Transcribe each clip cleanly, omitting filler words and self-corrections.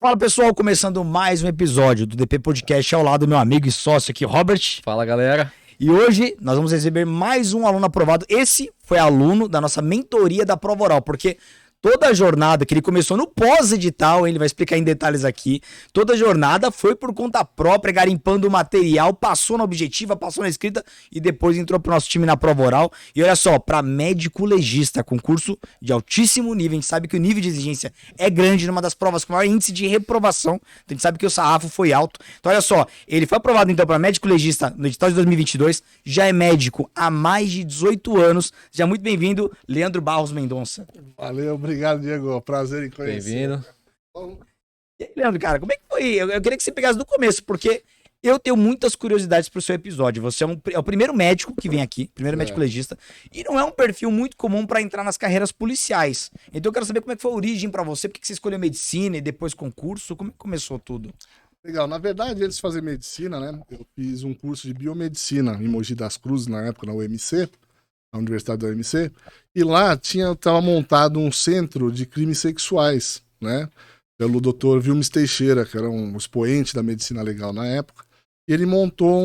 Fala pessoal, começando mais um episódio do DP Podcast ao lado do meu amigo e sócio aqui, Robert. Fala galera. E hoje nós vamos receber mais um aluno aprovado. Esse foi aluno da nossa mentoria da prova oral, porque toda a jornada que ele começou no pós-edital, ele vai explicar em detalhes aqui, toda a jornada foi por conta própria, garimpando o material, passou na objetiva, passou na escrita e depois entrou pro nosso time na prova oral. E olha só, para médico legista, concurso de altíssimo nível, a gente sabe que o nível de exigência é grande, numa das provas com maior índice de reprovação, então a gente sabe que o sarrafo foi alto. Então olha só, ele foi aprovado então para médico legista no edital de 2022, já é médico há mais de 18 anos, já muito bem-vindo, Leandro Barros Mendonça. Valeu, obrigado, Diego. Prazer em conhecer. Bem-vindo. E aí, Leandro, cara, como é que foi? Eu queria que você pegasse do começo, porque eu tenho muitas curiosidades pro seu episódio. Você é o primeiro médico que vem aqui, primeiro médico legista, e não é um perfil muito comum para entrar nas carreiras policiais. Então eu quero saber como é que foi a origem para você, por que você escolheu medicina e depois concurso, como é que começou tudo? Legal, na verdade, eles fazem medicina, né? Eu fiz um curso de biomedicina em Mogi das Cruzes, na época, na UMC, na Universidade da UMC, e lá estava montado um centro de crimes sexuais, né? Pelo Dr. Vilmes Teixeira, que era um expoente da medicina legal na época, e ele montou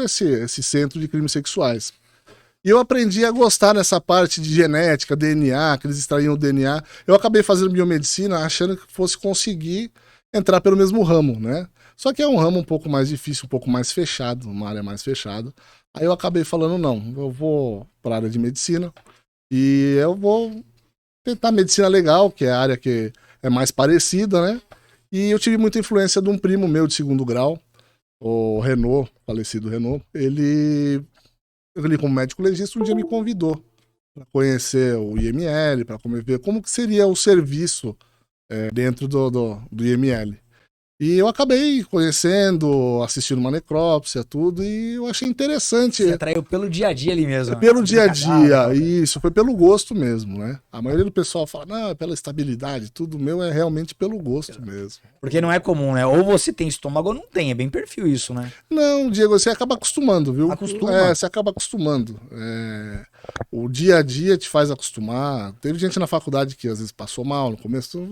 esse centro de crimes sexuais. E eu aprendi a gostar nessa parte de genética, DNA, que eles extraíam o DNA. Eu acabei fazendo biomedicina achando que fosse conseguir entrar pelo mesmo ramo, né? Só que é um ramo um pouco mais difícil, um pouco mais fechado, uma área mais fechada. Aí eu acabei falando, não, eu vou para a área de medicina e eu vou tentar medicina legal, que é a área que é mais parecida, né? E eu tive muita influência de um primo meu de segundo grau, o Renault, falecido Renault. Ele como médico legista, um dia me convidou para conhecer o IML, para ver como que seria o serviço dentro do IML. E eu acabei conhecendo, assistindo uma necrópsia, tudo, e eu achei interessante. Você atraiu pelo dia a dia ali mesmo. Pelo dia a dia, isso, foi pelo gosto mesmo, né? A maioria do pessoal fala, não, é pela estabilidade, tudo meu é realmente pelo gosto mesmo. Porque não é comum, né? Ou você tem estômago ou não tem, é bem perfil isso, né? Não, Diego, você acaba acostumando, viu? Acostuma? Você acaba acostumando. O dia a dia te faz acostumar. Teve gente na faculdade que às vezes passou mal no começo,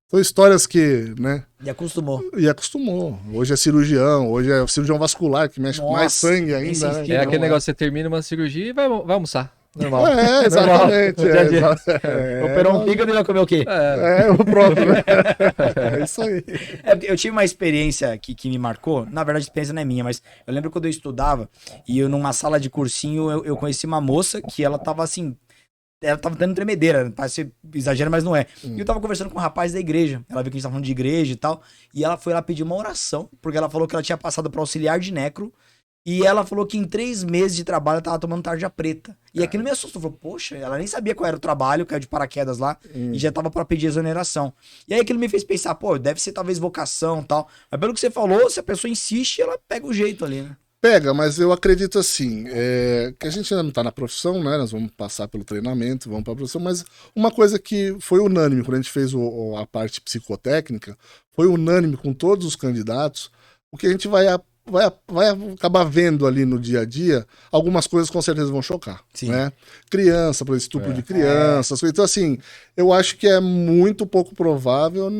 são histórias que, né? E acostumou. E acostumou. Hoje é cirurgião, hoje é cirurgião vascular, que mexe com mais sangue ainda, né? É aquele negócio, você termina uma cirurgia e vai almoçar. Normal. Exatamente. Operou um fígado e vai comer o quê? O próprio, né? É isso aí. Eu tive uma experiência que me marcou, na verdade a experiência não é minha, mas eu lembro quando eu estudava e eu numa sala de cursinho eu conheci uma moça que ela tava assim, ela tava dando tremedeira, parece exagero, mas não é. E eu tava conversando com um rapaz da igreja, ela viu que a gente tava falando de igreja e tal, e ela foi lá pedir uma oração, porque ela falou que ela tinha passado para auxiliar de necro, e ela falou que em 3 meses de trabalho ela tava tomando tarja preta. E aquilo me assustou, falou, poxa, ela nem sabia qual era o trabalho, caiu de paraquedas lá, e já tava pra pedir exoneração. E aí aquilo me fez pensar, pô, deve ser talvez vocação e tal, mas pelo que você falou, se a pessoa insiste, ela pega o jeito ali, né? Pega, mas eu acredito assim, que a gente ainda não tá na profissão, né? Nós vamos passar pelo treinamento, vamos pra profissão, mas uma coisa que foi unânime quando a gente fez a parte psicotécnica, foi unânime com todos os candidatos, o que a gente vai acabar vendo ali no dia a dia, algumas coisas com certeza vão chocar, né? Criança, por exemplo, estupro de crianças, então assim, eu acho que é muito pouco provável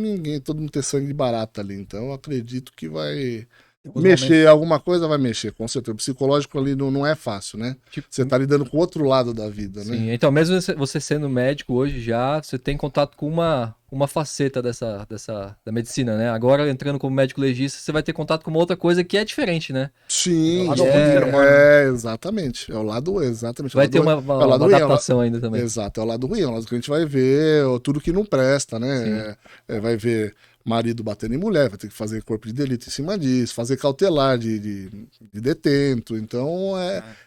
todo mundo ter sangue de barata ali, então eu acredito que vai mexer, alguma coisa vai mexer, com certeza. O psicológico ali não é fácil, né? Tipo, você tá lidando com o outro lado da vida, né? Sim, então mesmo você sendo médico hoje já, você tem contato com uma faceta da medicina, né? Agora, entrando como médico legista, você vai ter contato com uma outra coisa que é diferente, né? Sim, exatamente. É o lado, exatamente. Vai ter uma adaptação ainda também. Exato, é o lado ruim, é o lado que a gente vai ver tudo que não presta, né? Vai ver marido batendo em mulher, vai ter que fazer corpo de delito em cima disso, fazer cautelar de detento. Então,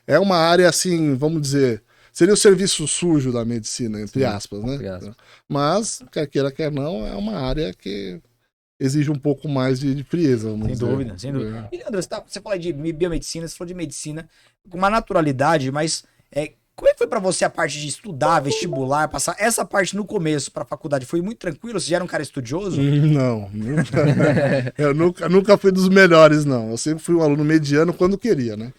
é uma área assim, vamos dizer, seria o serviço sujo da medicina, entre aspas, né? Mas, quer queira, quer não, é uma área que exige um pouco mais de frieza, vamos dizer. Sem dúvida. E, Leandro, você fala de biomedicina, você falou de medicina com uma naturalidade, mas como é que foi pra você a parte de estudar, vestibular, passar essa parte no começo pra faculdade? Foi muito tranquilo? Você já era um cara estudioso? Não, eu nunca fui dos melhores, não. Eu sempre fui um aluno mediano quando queria, né?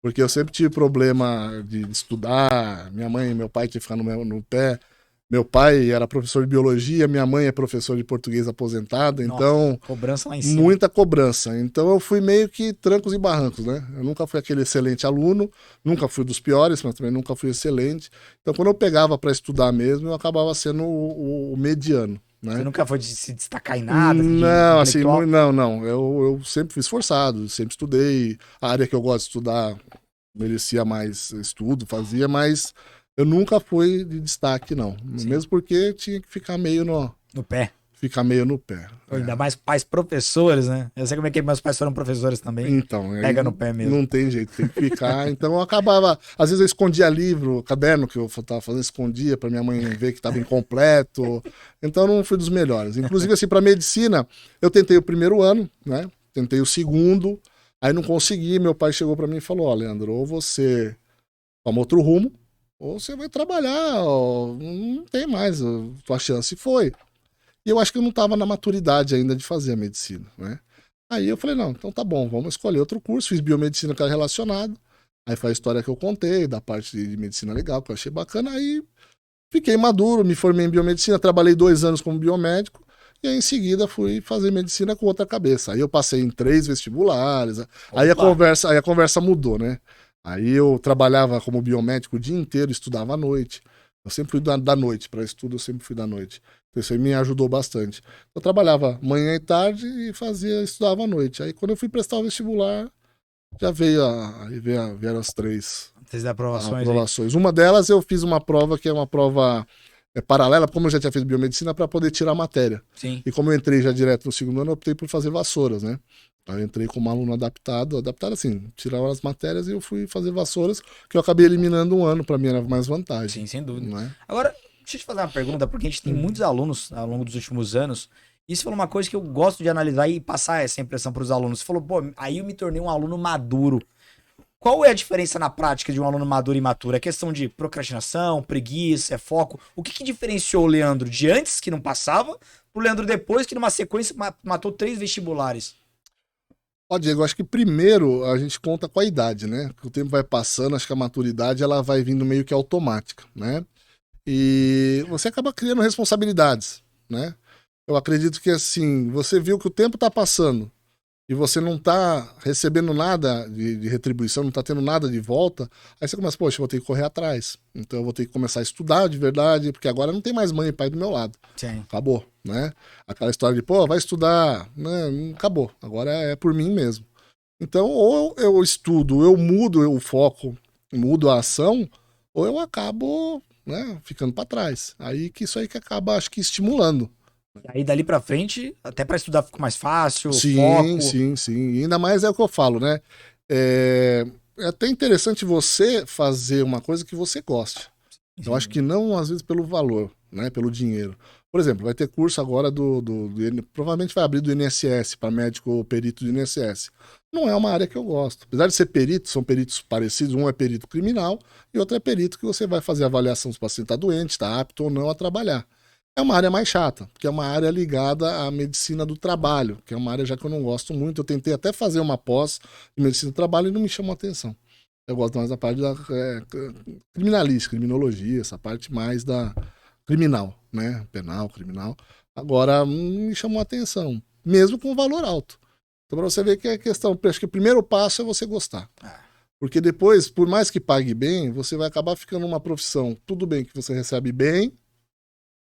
Porque eu sempre tive problema de estudar, minha mãe e meu pai tinham que ficar no pé. Meu pai era professor de biologia, minha mãe é professora de português aposentada, então Cobrança lá em cima. muita cobrança. Então eu fui meio que trancos e barrancos, né? Eu nunca fui aquele excelente aluno, nunca fui dos piores, mas também nunca fui excelente. Então quando eu pegava para estudar mesmo, eu acabava sendo o mediano, né? Você nunca foi de se destacar em nada? Não, assim, intelectual? não. Eu sempre fui esforçado, sempre estudei. A área que eu gosto de estudar merecia mais estudo, fazia, mas eu nunca fui de destaque, não. Sim. Mesmo porque tinha que ficar meio No pé. no pé. Ainda mais pais professores, né? Eu sei como é que meus pais foram professores também. Então, aí Pega no pé mesmo. não tem jeito, tem que ficar. Então eu acabava, às vezes eu escondia livro, caderno que eu tava fazendo, escondia para minha mãe ver que estava incompleto. Então eu não fui dos melhores. Inclusive assim, para medicina, eu tentei o primeiro ano, né? Tentei o segundo, aí não consegui, meu pai chegou para mim e falou: "Ó, Leandro, ou você toma outro rumo, ou você vai trabalhar, ó, não tem mais, tua chance foi". E eu acho que eu não estava na maturidade ainda de fazer a medicina, né? Aí eu falei, não, então tá bom, vamos escolher outro curso. Fiz biomedicina que era relacionado. Aí foi a história que eu contei, da parte de medicina legal, que eu achei bacana. Aí fiquei maduro, me formei em biomedicina, trabalhei 2 anos como biomédico. E aí em seguida fui fazer medicina com outra cabeça. Aí eu passei em 3 vestibulares. Aí a conversa mudou, né? Aí eu trabalhava como biomédico o dia inteiro, estudava à noite. Eu sempre fui da noite, para estudo eu sempre fui da noite. Então isso aí me ajudou bastante. Eu trabalhava manhã e tarde e estudava à noite. Aí quando eu fui prestar o vestibular, já vieram as 3 Vocês dão aprovações aí. aprovações. Uma delas eu fiz uma prova que é uma prova paralela, como eu já tinha feito biomedicina, para poder tirar a matéria. Sim. E como eu entrei já direto no segundo ano, eu optei por fazer vassouras, né? Aí eu entrei como aluno adaptado assim, tiraram as matérias e eu fui fazer vassouras, que eu acabei eliminando um ano, para mim era mais vantagem. Sim, sem dúvida. Né? Agora, deixa eu te fazer uma pergunta, porque a gente tem muitos alunos ao longo dos últimos anos. E você falou uma coisa que eu gosto de analisar e passar essa impressão para os alunos. Você falou, pô, aí eu me tornei um aluno maduro. Qual é a diferença na prática de um aluno maduro e imaturo? É questão de procrastinação, preguiça, é foco? O que diferenciou o Leandro de antes, que não passava, pro Leandro depois, que numa sequência matou 3 vestibulares? Ó, Diego, acho que primeiro a gente conta com a idade, né? O tempo vai passando, acho que a maturidade ela vai vindo meio que automática, né? E você acaba criando responsabilidades, né? Eu acredito que assim, você viu que o tempo tá passando e você não tá recebendo nada de retribuição, não tá tendo nada de volta, aí você começa, poxa, eu vou ter que correr atrás. Então eu vou ter que começar a estudar de verdade, porque agora não tem mais mãe e pai do meu lado. Sim. Acabou, né? Aquela história de, pô, vai estudar, né? Acabou. Agora é por mim mesmo. Então, ou eu estudo, eu mudo o foco, mudo a ação, ou eu acabo, né, ficando para trás. Aí que isso aí que acaba, acho que, estimulando. Aí dali pra frente, até pra estudar fica mais fácil, Sim, foco. sim. E ainda mais é o que eu falo, né? É até interessante você fazer uma coisa que você goste. Eu acho que não, às vezes, pelo valor, né? Pelo dinheiro. Por exemplo, vai ter curso agora provavelmente vai abrir do INSS, para médico ou perito do INSS. Não é uma área que eu gosto. Apesar de ser perito, são peritos parecidos. Um é perito criminal e outro é perito que você vai fazer a avaliação se o paciente está doente, está apto ou não a trabalhar. É uma área mais chata, porque é uma área ligada à medicina do trabalho, que é uma área já que eu não gosto muito. Eu tentei até fazer uma pós de medicina do trabalho e não me chamou a atenção. Eu gosto mais da parte da criminalística, criminologia, essa parte mais da criminal, né? Penal, criminal. Agora, me chamou a atenção, mesmo com valor alto. Então, para você ver que é questão, acho que o primeiro passo é você gostar. Porque depois, por mais que pague bem, você vai acabar ficando numa profissão, tudo bem que você recebe bem,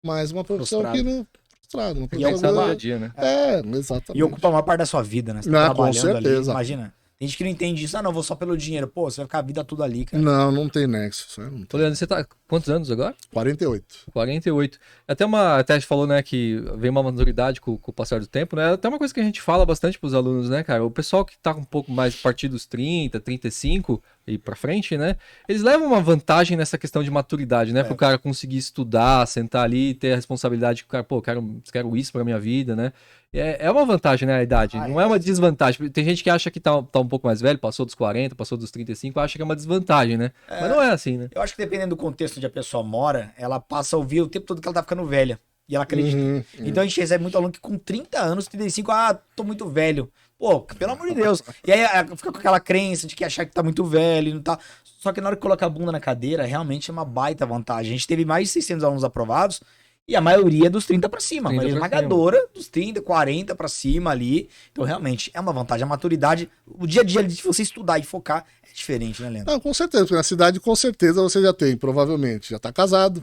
mas uma profissão Frustrado. que não... Frustrado. Uma Tem que profissão pensar no que- dia a dia, né? Exatamente. E ocupa a maior parte da sua vida, né? Você tá Não, com trabalhando ali, certeza. imagina. Tem gente que não entende isso. Ah, não, vou só pelo dinheiro. Pô, você vai ficar a vida toda ali, cara. Não tem nexo. Isso aí não Ô, tem. Leandro, você tá quantos anos agora? 48. 48. Até a gente falou, né, que vem uma maturidade com o passar do tempo, né? Até uma coisa que a gente fala bastante pros alunos, né, cara? O pessoal que tá um pouco mais a partir dos 30, 35 e pra frente, né? Eles levam uma vantagem nessa questão de maturidade, né? Pro cara conseguir estudar, sentar ali e ter a responsabilidade que o cara, pô, quero isso pra minha vida, né? É uma vantagem, né, a idade. Não é uma desvantagem. Tem gente que acha que tá um pouco mais velho, passou dos 40, passou dos 35, acha que é uma desvantagem, né? Mas não é assim, né? Eu acho que dependendo do contexto onde a pessoa mora, ela passa a ouvir o tempo todo que ela tá ficando velha. E ela acredita. Então a gente recebe muito aluno que com 30 anos, 35, tô muito velho. Pô, pelo amor de Deus. E aí fica com aquela crença de que achar que tá muito velho e não tá. Só que na hora que coloca a bunda na cadeira, realmente é uma baita vantagem. A gente teve mais de 600 alunos aprovados e a maioria dos 30 pra cima. A 30 maioria pra esmagadora dos 30, 40 pra cima ali. Então, realmente, é uma vantagem. A maturidade, o dia a dia de você estudar e focar é diferente, né, Leandro? Não, com certeza, porque na cidade com certeza você já tem, provavelmente, já tá casado,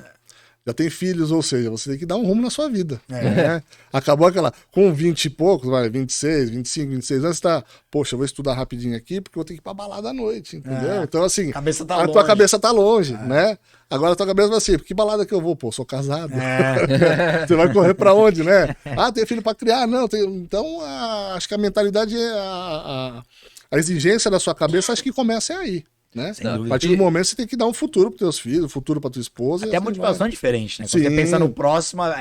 já tem filhos, ou seja, você tem que dar um rumo na sua vida. Né? Acabou aquela, com 20 e poucos, 26, 25, 26 anos, você tá, poxa, eu vou estudar rapidinho aqui, porque eu tenho que ir pra balada à noite, entendeu? Então, assim, Cabeça tá a longe. tua cabeça tá longe, né? Agora a tua cabeça vai assim, que balada que eu vou? Pô, sou casado. Você vai correr pra onde, né? Ah, tem filho pra criar? Não, então, acho que a mentalidade, a exigência da sua cabeça, acho que começa aí. Né? Sem A dúvida. partir do momento você tem que dar um futuro pros teus filhos, um futuro pra tua esposa. Até a assim motivação vai. é diferente, né? Quando você Sim. pensa no próximo, a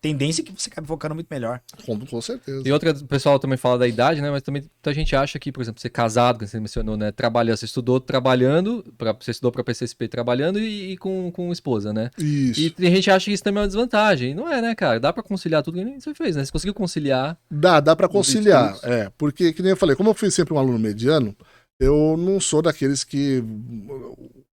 tendência é que você acabe focando muito melhor. Com certeza. E outra, o pessoal também fala da idade, né? Mas também muita gente acha que, por exemplo, ser casado, que você mencionou, né? Trabalhando, você estudou trabalhando, você estudou pra PCSP trabalhando e com esposa, né? Isso. E tem gente que acha que isso também é uma desvantagem. Não é, né, cara? Dá pra conciliar tudo que nem você fez, né? Você conseguiu conciliar. Dá pra conciliar. estudos. Porque, que nem eu falei, como eu fui sempre um aluno mediano, eu não sou daqueles que.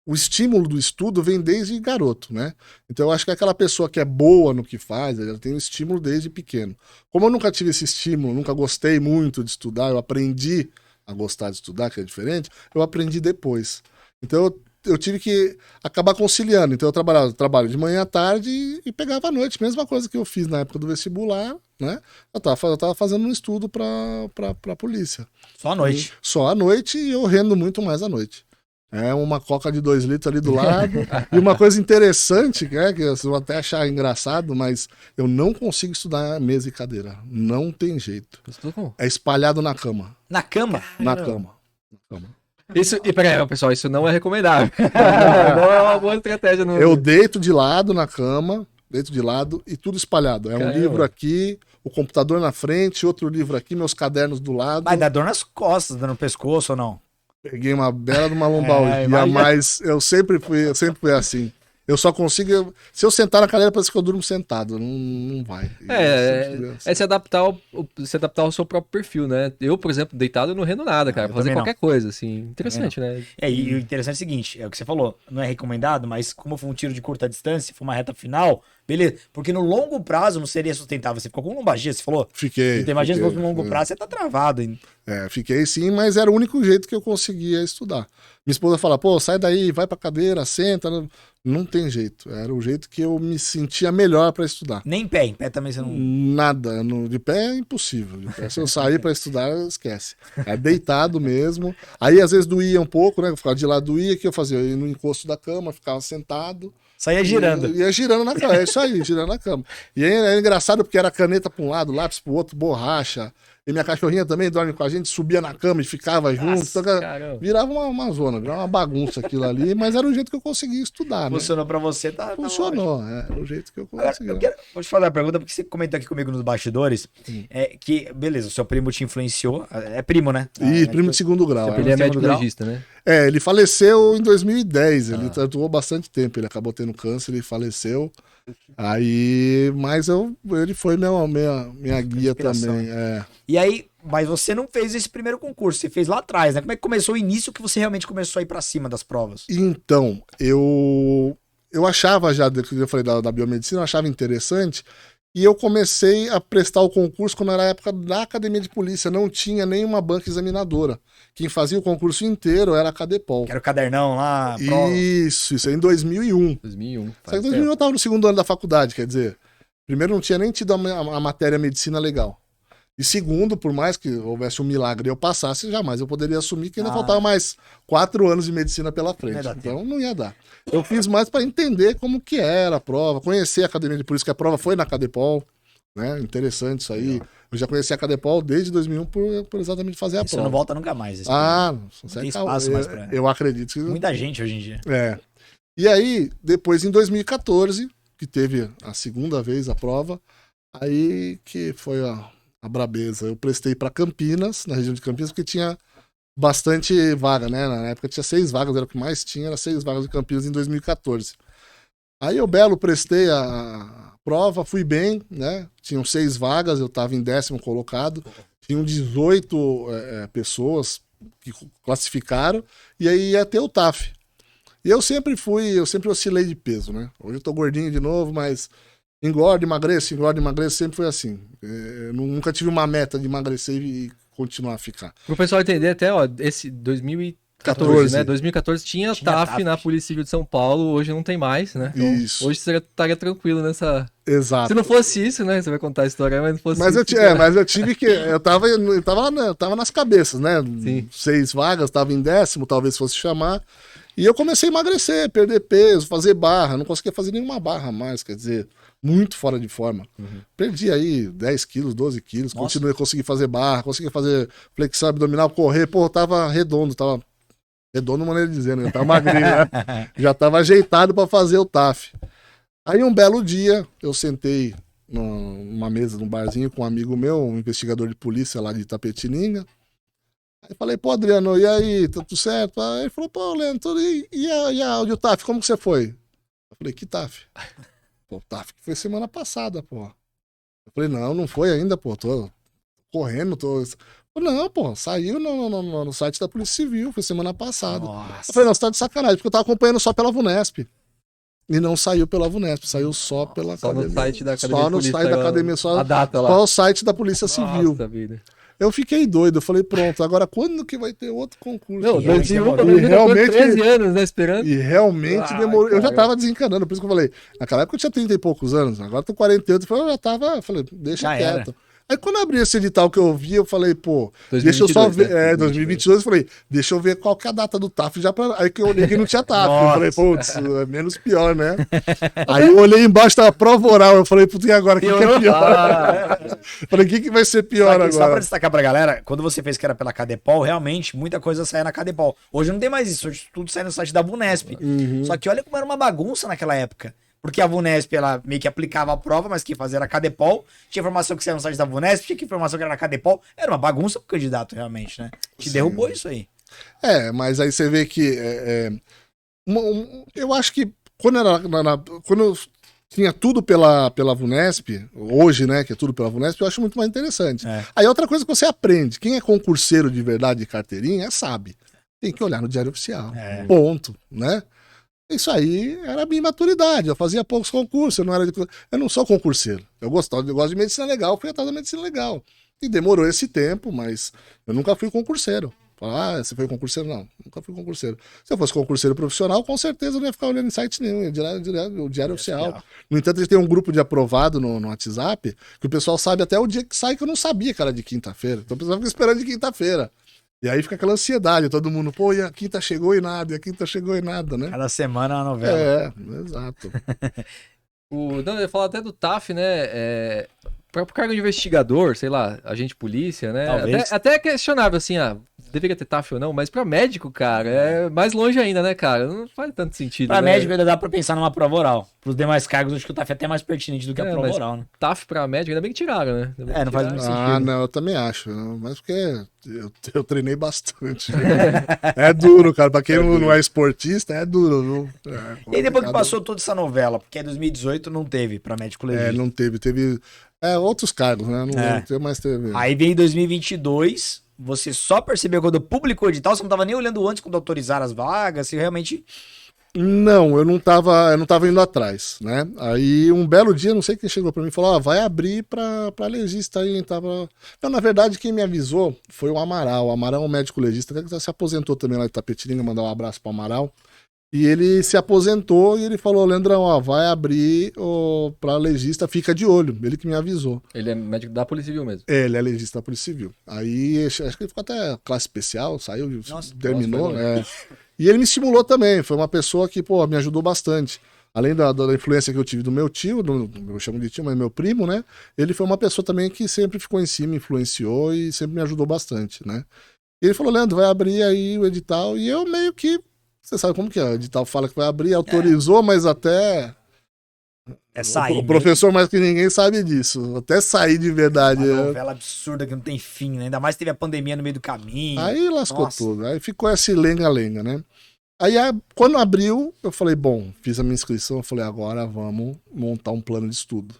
O estímulo do estudo vem desde garoto, né? Então eu acho que aquela pessoa que é boa no que faz, ela tem um estímulo desde pequeno. Como eu nunca tive esse estímulo, nunca gostei muito de estudar, eu aprendi a gostar de estudar, que é diferente, eu aprendi depois. Então eu tive que acabar conciliando. Então eu trabalho de manhã à tarde e pegava à noite. Mesma coisa que eu fiz na época do vestibular, né? Eu tava fazendo um estudo pra polícia. Só à noite. Só à noite e eu rendo muito mais à noite. É uma coca de 2 litros ali do lado. E uma coisa interessante, que vocês vão até achar engraçado, mas eu não consigo estudar mesa e cadeira. Não tem jeito. Estudou como? É espalhado na cama. Na cama? Na cama. Na cama. Isso, e peraí, pessoal, isso não é recomendável. Não é uma boa estratégia. Não. Eu deito de lado na cama, deito de lado e tudo espalhado. É um Caramba. livro aqui, o computador na frente, outro livro aqui, meus cadernos do lado. Vai dar dor nas costas, dor no pescoço ou não? Peguei uma bela de uma lombalgia, imagina. mas eu sempre fui assim. Eu só consigo. Se eu sentar na cadeira, parece que eu durmo sentado. Não vai. É se adaptar ao seu próprio perfil, né? Eu, por exemplo, deitado, eu não rendo nada, cara. eu Fazer também qualquer coisa, assim. Interessante, né? E o interessante é o seguinte, é o que você falou, não é recomendado, mas como foi um tiro de curta distância, foi uma reta final, beleza, porque no longo prazo não seria sustentável, você ficou com lombalgia, você falou? Fiquei. Então imagina se fiquei, fosse no longo prazo, você tá travado. Hein? Fiquei sim, mas era o único jeito que eu conseguia estudar. Minha esposa fala, pô, sai daí, vai pra cadeira, senta. Não tem jeito. Era o jeito que eu me sentia melhor pra estudar. Nem em pé também você não... Nada. De pé é impossível. De pé, se eu sair pra estudar, esquece. É deitado mesmo. Aí às vezes doía um pouco, né? Eu ficava de lado, doía, que eu fazia? Eu ia no encosto da cama, ficava sentado. Saía girando. Ia girando na cama. É isso aí, girando na cama. E aí era engraçado porque era caneta pra um lado, lápis pro outro, borracha. E minha cachorrinha também dorme com a gente, subia na cama e ficava junto. Nossa, Então, caramba. virava uma zona, virava uma bagunça aquilo ali, mas era o jeito que eu conseguia estudar, né? Funcionou pra você, tá Funcionou, era o jeito que eu Agora, conseguia. vou te fazer uma pergunta, porque você comentou aqui comigo nos bastidores, que, beleza, o seu primo te influenciou, é primo, né? E primo de segundo grau. Ele é segundo médico grau? legista, né? Ele faleceu em 2010, ele atuou bastante tempo, ele acabou tendo câncer e faleceu. Aí, mas ele foi minha guia inspiração. também. E aí, mas você não fez esse primeiro concurso, você fez lá atrás, né? Como é que começou o início que você realmente começou a ir pra cima das provas? Então, eu achava já, que eu falei da biomedicina, eu achava interessante, e eu comecei a prestar o concurso quando era a época da academia de polícia, não tinha nenhuma banca examinadora. Quem fazia o concurso inteiro era a Cadepol. Que era o cadernão lá, Isso aí em 2001. 2001. Só que faz em 2001 eu estava no segundo ano da faculdade, quer dizer, primeiro não tinha nem tido a matéria medicina legal. E segundo, por mais que houvesse um milagre e eu passasse, jamais eu poderia assumir que ainda faltava mais 4 anos de medicina pela frente. Não ia dar Então não ia dar. Eu fiz mais para entender como que era a prova, conhecer a academia de polícia, que a prova foi na Cadepol, né? Interessante isso aí. Eu já conheci a Cadepol desde 2001 por exatamente fazer a Isso prova. não volta nunca mais. esse Não tem espaço mais pra... eu acredito que... Muita gente hoje em dia. E aí, depois em 2014, que teve a segunda vez a prova, aí que foi a brabeza. Eu prestei para Campinas, na região de Campinas, porque tinha bastante vaga, né? Na época tinha 6 vagas, era o que mais tinha, era 6 vagas de Campinas em 2014. Aí eu prestei a prova, fui bem, né? Tinham 6 vagas, eu estava em 10º colocado. Tinham 18 pessoas que classificaram, e aí ia ter o TAF. E eu sempre oscilei de peso, né? Hoje eu tô gordinho de novo, mas engordo, emagreço, sempre foi assim. Eu nunca tive uma meta de emagrecer e continuar a ficar. Pro pessoal entender até, ó, esse 2014, né? 2014 tinha TAF na Polícia Civil de São Paulo, hoje não tem mais, né? Então, Isso. hoje você estaria tranquilo nessa... Exato. Se não fosse isso, né? Você vai contar a história, mas não fosse Mas isso. mas eu tive que. Eu tava nas cabeças, né? Sim. 6 vagas, tava em 10º, talvez fosse chamar. E eu comecei a emagrecer, perder peso, fazer barra. Não conseguia fazer nenhuma barra mais, quer dizer, muito fora de forma. Perdi aí 10 quilos, 12 quilos. Continuei a conseguir fazer barra, conseguia fazer flexão abdominal, correr. Pô, eu tava redondo, maneira de dizer, né? Eu tava magrinho, né? Já tava ajeitado pra fazer o TAF. Aí um belo dia, eu sentei numa mesa, num barzinho com um amigo meu, um investigador de polícia lá de Itapetininga. Aí falei, pô, Adriano, e aí, tá tudo certo? Aí ele falou, pô, Leandro, e o TAF, como que você foi? Eu falei, que TAF? Pô, o TAF que foi semana passada, pô. Eu falei, não foi ainda, pô, tô correndo, tô... Não, pô, saiu no site da Polícia Civil, foi semana passada. Nossa. Eu falei, não, você tá de sacanagem, porque eu tava acompanhando só pela VUNESP. E não saiu pela VUNESP, saiu só pela academia. No site da academia. Só no site da academia, a data lá. Só o site da Polícia Civil. Nossa vida. Eu fiquei doido, eu falei, pronto, agora quando que vai ter outro concurso? Não, 2001 E realmente, 13 anos, né, esperando. E realmente demorou. Eu já tava desencanando, por isso que eu falei. Naquela época eu tinha 30 e poucos anos, agora eu tô 48, eu já tava, falei, deixa Já quieto. era. Aí quando eu abri esse edital que eu vi, eu falei, pô, 2022, deixa eu só ver. né? 2022, eu falei, deixa eu ver qual que é a data do TAF já pra. Aí que eu olhei que não tinha TAF. Eu falei, putz, é menos pior, né? Aí eu olhei embaixo, tava prova oral. Eu falei, putz, e agora? O que é pior? Falei, o que vai ser pior agora? Só pra destacar pra galera, quando você fez que era pela Cadepol, realmente muita coisa saía na Cadepol. Hoje não tem mais isso, hoje tudo sai no site da VUNESP. Só que olha como era uma bagunça naquela época. Porque a VUNESP, ela meio que aplicava a prova, mas quem fazia era a Cadepol. Tinha informação que saía no site da VUNESP, tinha informação que era na Cadepol. Era uma bagunça pro candidato, realmente, né? Te derrubou isso aí. Mas aí você vê que... eu acho que quando eu tinha tudo pela VUNESP, hoje, né, que é tudo pela VUNESP, eu acho muito mais interessante. Aí outra coisa que você aprende, quem é concurseiro de verdade de carteirinha, sabe. Tem que olhar no Diário Oficial. Ponto, né? Isso aí era a minha maturidade. Eu fazia poucos concursos, eu não sou concurseiro. Eu gosto de medicina legal, fui atrás da medicina legal. E demorou esse tempo, mas eu nunca fui concurseiro. Você foi concurseiro? Não, nunca fui concurseiro. Se eu fosse concurseiro profissional, com certeza eu não ia ficar olhando em site nenhum, o Diário Oficial. No entanto, a gente tem um grupo de aprovado no WhatsApp, que o pessoal sabe até o dia que sai, que eu não sabia que era de quinta-feira. Então o pessoal fica esperando de quinta-feira. E aí fica aquela ansiedade, todo mundo, pô, e a quinta chegou e nada, né? Cada semana é uma novela. Exato. Eu ia falar até do TAF, né? Pro cargo de investigador, sei lá, agente de polícia, né? Até é questionável, assim, deveria ter TAF ou não, mas pra médico, cara, é mais longe ainda, né, cara? Não faz tanto sentido. Pra né? médico ainda dá pra pensar numa prova oral. Pros demais cargos, acho que o TAF é até mais pertinente do que a prova oral, né? TAF pra médico, ainda bem que tiraram, né? Não faz muito sentido. Não, eu também acho. Mas porque eu treinei bastante. É duro, cara. Pra quem não é esportista, é duro, viu? E aí depois que passou toda essa novela, porque em 2018 não teve pra médico legista. Não teve. Teve outros cargos, né? Não teve mais TV. Aí veio em 2022, você só percebeu quando publicou o edital, você não tava nem olhando antes quando autorizaram as vagas, se realmente... Não, eu não tava indo atrás, né? Aí um belo dia, não sei quem chegou pra mim e falou, vai abrir pra legista aí, tava... Então, na verdade, quem me avisou foi o Amaral. O Amaral é um médico legista, que se aposentou também lá de Itapetininga, mandar um abraço pro Amaral. E ele se aposentou e ele falou, Leandrão, vai abrir pra legista, fica de olho. Ele que me avisou. Ele é médico da Polícia Civil mesmo. Ele é legista da Polícia Civil. Aí, acho que ele ficou até classe especial, saiu, terminou, né? E ele me estimulou também, foi uma pessoa que, me ajudou bastante. Além da influência que eu tive do meu tio, eu chamo de tio, mas meu primo, né? Ele foi uma pessoa também que sempre ficou em cima, influenciou e sempre me ajudou bastante, né? E ele falou, Leandro, vai abrir aí o edital. E eu meio que... Você sabe como que é? O edital fala que vai abrir, autorizou, mas até... O professor mais que ninguém sabe disso. Até sair de verdade. Uma novela absurda que não tem fim, né? Ainda mais teve a pandemia no meio do caminho. Aí lascou tudo. Aí ficou esse lenga-lenga, né? Aí quando abriu, eu falei, fiz a minha inscrição. Eu falei, agora vamos montar um plano de estudo.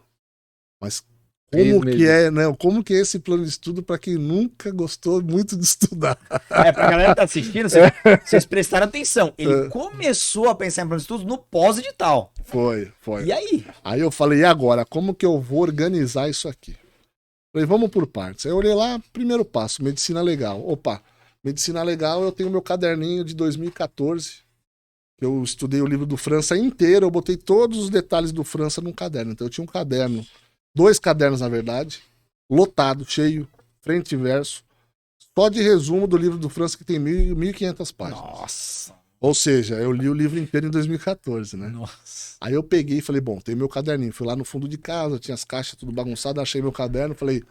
Mas Como que é, né? Como que é esse plano de estudo para quem nunca gostou muito de estudar? Pra galera que tá assistindo, vocês prestaram atenção. Ele começou a pensar em plano de estudo no pós-edital. Foi. E aí? Aí eu falei, e agora? Como que eu vou organizar isso aqui? Falei, vamos por partes. Aí eu olhei lá, primeiro passo, medicina legal. Opa, medicina legal, eu tenho meu caderninho de 2014. Eu estudei o livro do França inteiro, eu botei todos os detalhes do França num caderno. Então eu tinha um caderno, 2 cadernos na verdade, lotado, cheio, frente e verso, só de resumo do livro do França que tem 1.500 páginas. Nossa. Ou seja, eu li o livro inteiro em 2014, né? Nossa. Aí eu peguei e falei, bom, tem meu caderninho. Fui lá no fundo de casa, tinha as caixas tudo bagunçado, achei meu caderno, falei,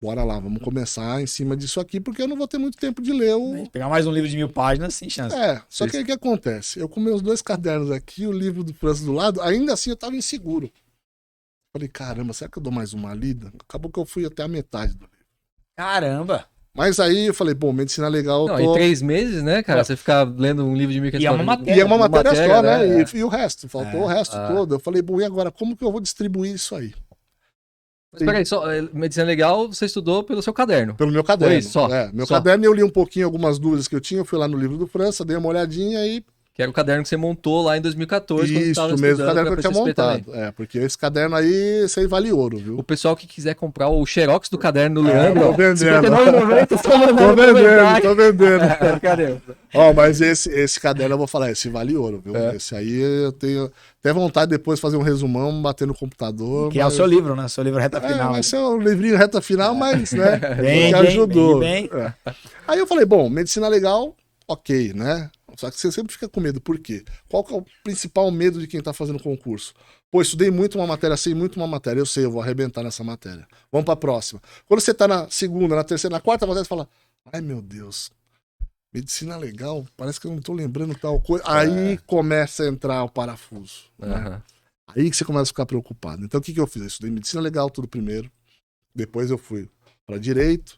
bora lá, vamos começar em cima disso aqui, porque eu não vou ter muito tempo de ler o... Pegar mais um livro de 1.000 páginas, sem chance. Só que aí o que acontece? Eu com meus 2 cadernos aqui, o livro do França do lado, ainda assim eu tava inseguro. Falei, caramba, será que eu dou mais uma lida? Acabou que eu fui até a metade do livro. Caramba! Mas aí eu falei, bom, medicina legal... Não, em 3 meses, né, cara? Você ficar lendo um livro de 1.500 páginas. E é uma matéria. E é uma matéria só, né? É. E o resto, faltou o resto todo. Eu falei, bom, e agora, como que eu vou distribuir isso aí? Mas peraí, só, medicina legal você estudou pelo seu caderno. Pelo meu caderno. Foi só? Meu Só. caderno eu li um pouquinho algumas dúvidas que eu tinha, eu fui lá no livro do França, dei uma olhadinha e... Que era o caderno que você montou lá em 2014. quando Isso tava mesmo, o estudando caderno que pra eu tinha PCSP montado. também. Porque esse caderno aí, esse aí vale ouro, viu? O pessoal que quiser comprar o xerox do caderno do Leandro, tô ó, vendendo. R$59,90, só mandar Tô no vendendo, comentário. tô vendendo. Cadê? Ó, mas esse caderno eu vou falar, esse vale ouro, viu? Esse aí eu tenho até vontade depois de fazer um resumão, bater no computador. Que é o seu livro, né? Seu livro reta final. Vai ser um livrinho reta final, mas, né? Bem, que ajudou. bem. Aí eu falei, bom, medicina legal, ok, né? Só que você sempre fica com medo. Por quê? Qual que é o principal medo de quem tá fazendo concurso? Pô, estudei muito uma matéria, sei muito uma matéria. Eu sei, eu vou arrebentar nessa matéria. Vamos pra próxima. Quando você tá na segunda, na terceira, na quarta matéria, você fala, ai meu Deus, medicina legal, parece que eu não tô lembrando tal coisa. Aí começa a entrar o parafuso. Né? Aí que você começa a ficar preocupado. Então o que eu fiz? Eu estudei medicina legal tudo primeiro. Depois eu fui para direito,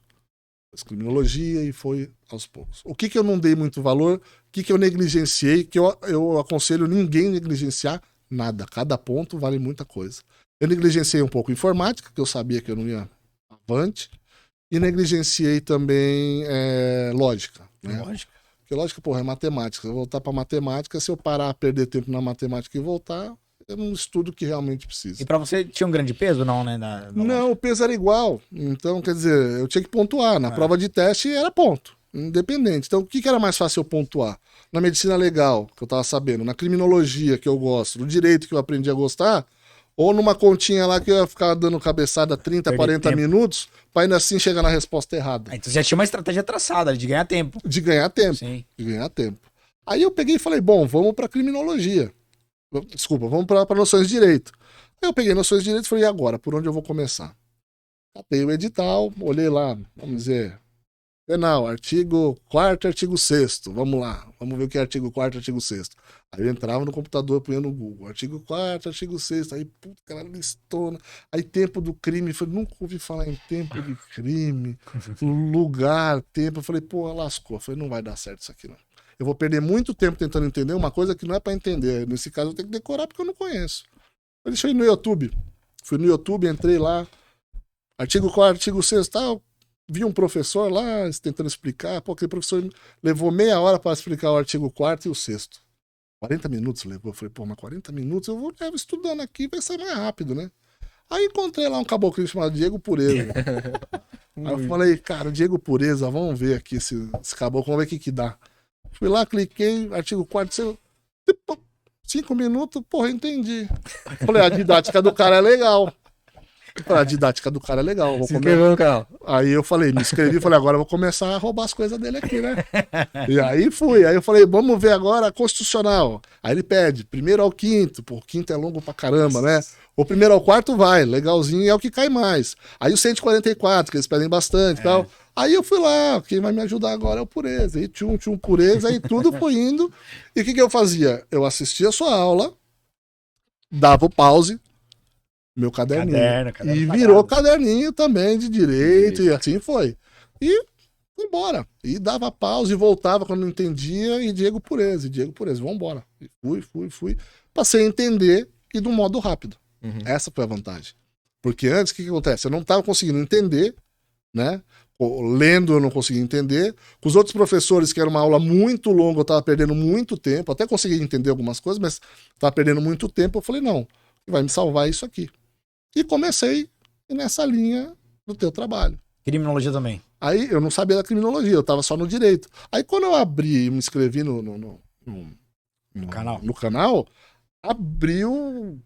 criminologia e foi aos poucos. O que eu não dei muito valor, o que eu negligenciei, que eu aconselho ninguém negligenciar nada. Cada ponto vale muita coisa. Eu negligenciei um pouco informática, que eu sabia que eu não ia avante, e negligenciei também lógica. Né? Lógico. Porque lógica, porra, é matemática. Se eu voltar para matemática, se eu parar, perder tempo na matemática e voltar, eu não estudo o que realmente precisa. E pra você tinha um grande peso, não, né? Não, o peso era igual. Então, quer dizer, eu tinha que pontuar. Na prova de teste era ponto, independente. Então, o que era mais fácil eu pontuar? Na medicina legal, que eu tava sabendo, na criminologia, que eu gosto, no direito, que eu aprendi a gostar, ou numa continha lá que eu ia ficar dando cabeçada 30, 40 minutos, pra ainda assim chegar na resposta errada. Então você já tinha uma estratégia traçada de ganhar tempo. De ganhar tempo. Sim. De ganhar tempo. Aí eu peguei e falei, bom, vamos pra criminologia. Desculpa, vamos para noções de direito. Aí eu peguei noções de direito e falei, e agora? Por onde eu vou começar? Catei o edital, olhei lá, vamos dizer, penal, artigo 4º, artigo 6º. Vamos lá, vamos ver o que é artigo 4º, artigo 6º. Aí eu entrava no computador, punha no Google, artigo 4º, artigo 6º. Aí, puta, aquela listona. Aí, tempo do crime. Eu falei, nunca ouvi falar em tempo de crime, lugar, tempo. Eu falei, pô, lascou. Eu falei, não vai dar certo isso aqui, não. Eu vou perder muito tempo tentando entender uma coisa que não é para entender. Nesse caso, eu tenho que decorar porque eu não conheço. Eu deixei no YouTube. Fui no YouTube, entrei lá. Artigo 4º, artigo 6º, tal. Vi um professor lá tentando explicar. Pô, aquele professor levou meia hora para explicar o artigo 4º e o 6º. 40 minutos levou. Eu falei, pô, mas 40 minutos eu vou estudando aqui, vai ser mais rápido, né? Aí encontrei lá um caboclinho chamado Diego Pureza. Aí eu falei, cara, Diego Pureza, vamos ver aqui esse caboclo, vamos ver o que dá. Fui lá, cliquei, artigo 4º, 5 minutos, porra, entendi. Falei, a didática do cara é legal. Falei, a didática do cara é legal. Vou Se inscreveu no canal. Aí eu falei, me inscrevi, falei, agora eu vou começar a roubar as coisas dele aqui, né? E aí fui, aí eu falei, vamos ver agora a constitucional. Aí ele pede, 1º ao 5º, pô, o 5º é longo pra caramba, né? O 1º ao 4º vai, legalzinho, é o que cai mais. Aí o 144, que eles pedem bastante e tal. Aí eu fui lá, quem vai me ajudar agora é o Pureza. Aí tchum, Pureza, aí tudo foi indo. E o que eu fazia? Eu assistia a sua aula, dava o pause, meu caderninho. Caderno e virou caderninho também de direito, e assim foi. E fui embora. E dava pausa e voltava quando não entendia, e Diego Pureza, vambora. E fui. Passei a entender e de um modo rápido. Essa foi a vantagem. Porque antes, o que acontece? Eu não estava conseguindo entender, né? Lendo eu não conseguia entender. Com os outros professores, que era uma aula muito longa, eu estava perdendo muito tempo. Até consegui entender algumas coisas, mas estava perdendo muito tempo. Eu falei, não, vai me salvar é isso aqui. E comecei nessa linha do teu trabalho. Criminologia também. Aí eu não sabia da criminologia, eu estava só no direito. Aí quando eu abri e me inscrevi no canal, abriu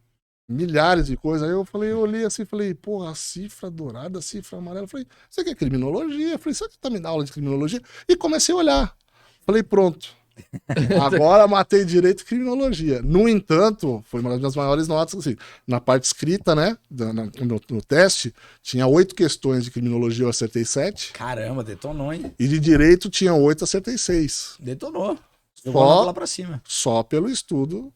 milhares de coisas. Aí eu olhei assim, falei, porra, a cifra dourada, a cifra amarela. Falei, isso aqui é criminologia? Falei, será que tá me dando aula de criminologia? E comecei a olhar. Falei, pronto. Agora matei direito e criminologia. No entanto, foi uma das minhas maiores notas, assim, na parte escrita, né, no teste, tinha 8 questões de criminologia, eu acertei 7. Caramba, detonou, hein? E de direito tinha 8, acertei 6. Detonou. Eu vou lá pra cima. Só pelo estudo.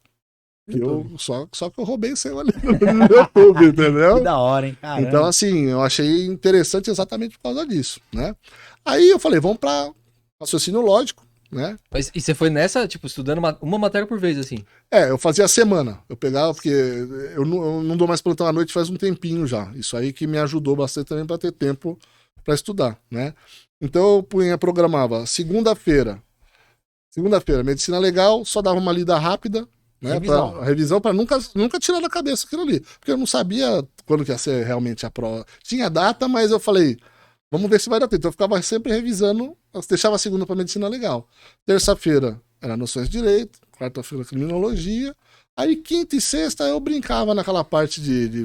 Só que eu roubei seu ali no YouTube, entendeu? Que da hora, hein? Caramba. Então, assim, eu achei interessante exatamente por causa disso, né? Aí eu falei, vamos para raciocínio lógico, né? Mas, e você foi nessa, tipo, estudando uma matéria por vez, assim? Eu fazia a semana. Eu pegava, porque eu não dou mais plantão à noite faz um tempinho já. Isso aí que me ajudou bastante também para ter tempo para estudar, né? Então eu programava segunda-feira, medicina legal, só dava uma lida rápida, né, revisão para nunca tirar da cabeça aquilo ali, porque eu não sabia quando que ia ser realmente a prova. Tinha data, mas eu falei, vamos ver se vai dar tempo. Então eu ficava sempre revisando, deixava a segunda para medicina legal. Terça-feira era noções de direito, quarta-feira criminologia. Aí quinta e sexta eu brincava naquela parte de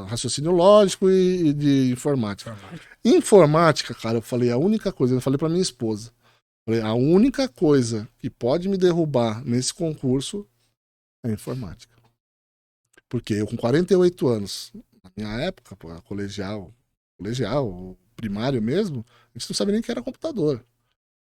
raciocínio lógico e de informática. Informática, cara, eu falei a única coisa, eu falei para minha esposa. A única coisa que pode me derrubar nesse concurso é a informática. Porque eu com 48 anos, na minha época, colegial, primário mesmo, a gente não sabia nem que era computador.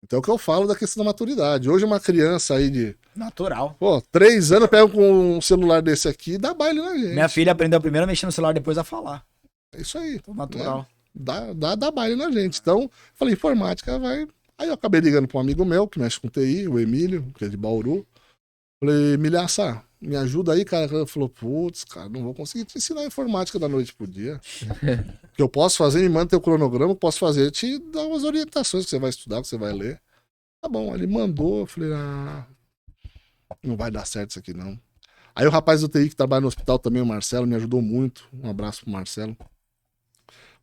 Então é o que eu falo da questão da maturidade. Hoje uma criança aí de... Natural. 3 anos, pega com um celular desse aqui e dá baile na gente. Minha filha aprendeu primeiro a mexer no celular, depois a falar. É isso aí. Natural. Né? Dá baile na gente. Então, falei, informática vai... Aí eu acabei ligando para um amigo meu, que mexe com TI, o Emílio, que é de Bauru. Falei, Milhaça, me ajuda aí, cara. Ele falou, putz, cara, não vou conseguir te ensinar informática da noite pro dia. O que eu posso fazer, me manda teu cronograma, posso fazer, te dar umas orientações que você vai estudar, que você vai ler. Tá bom, ele mandou, eu falei, não vai dar certo isso aqui não. Aí o rapaz do TI que trabalha no hospital também, o Marcelo, me ajudou muito. Um abraço pro Marcelo.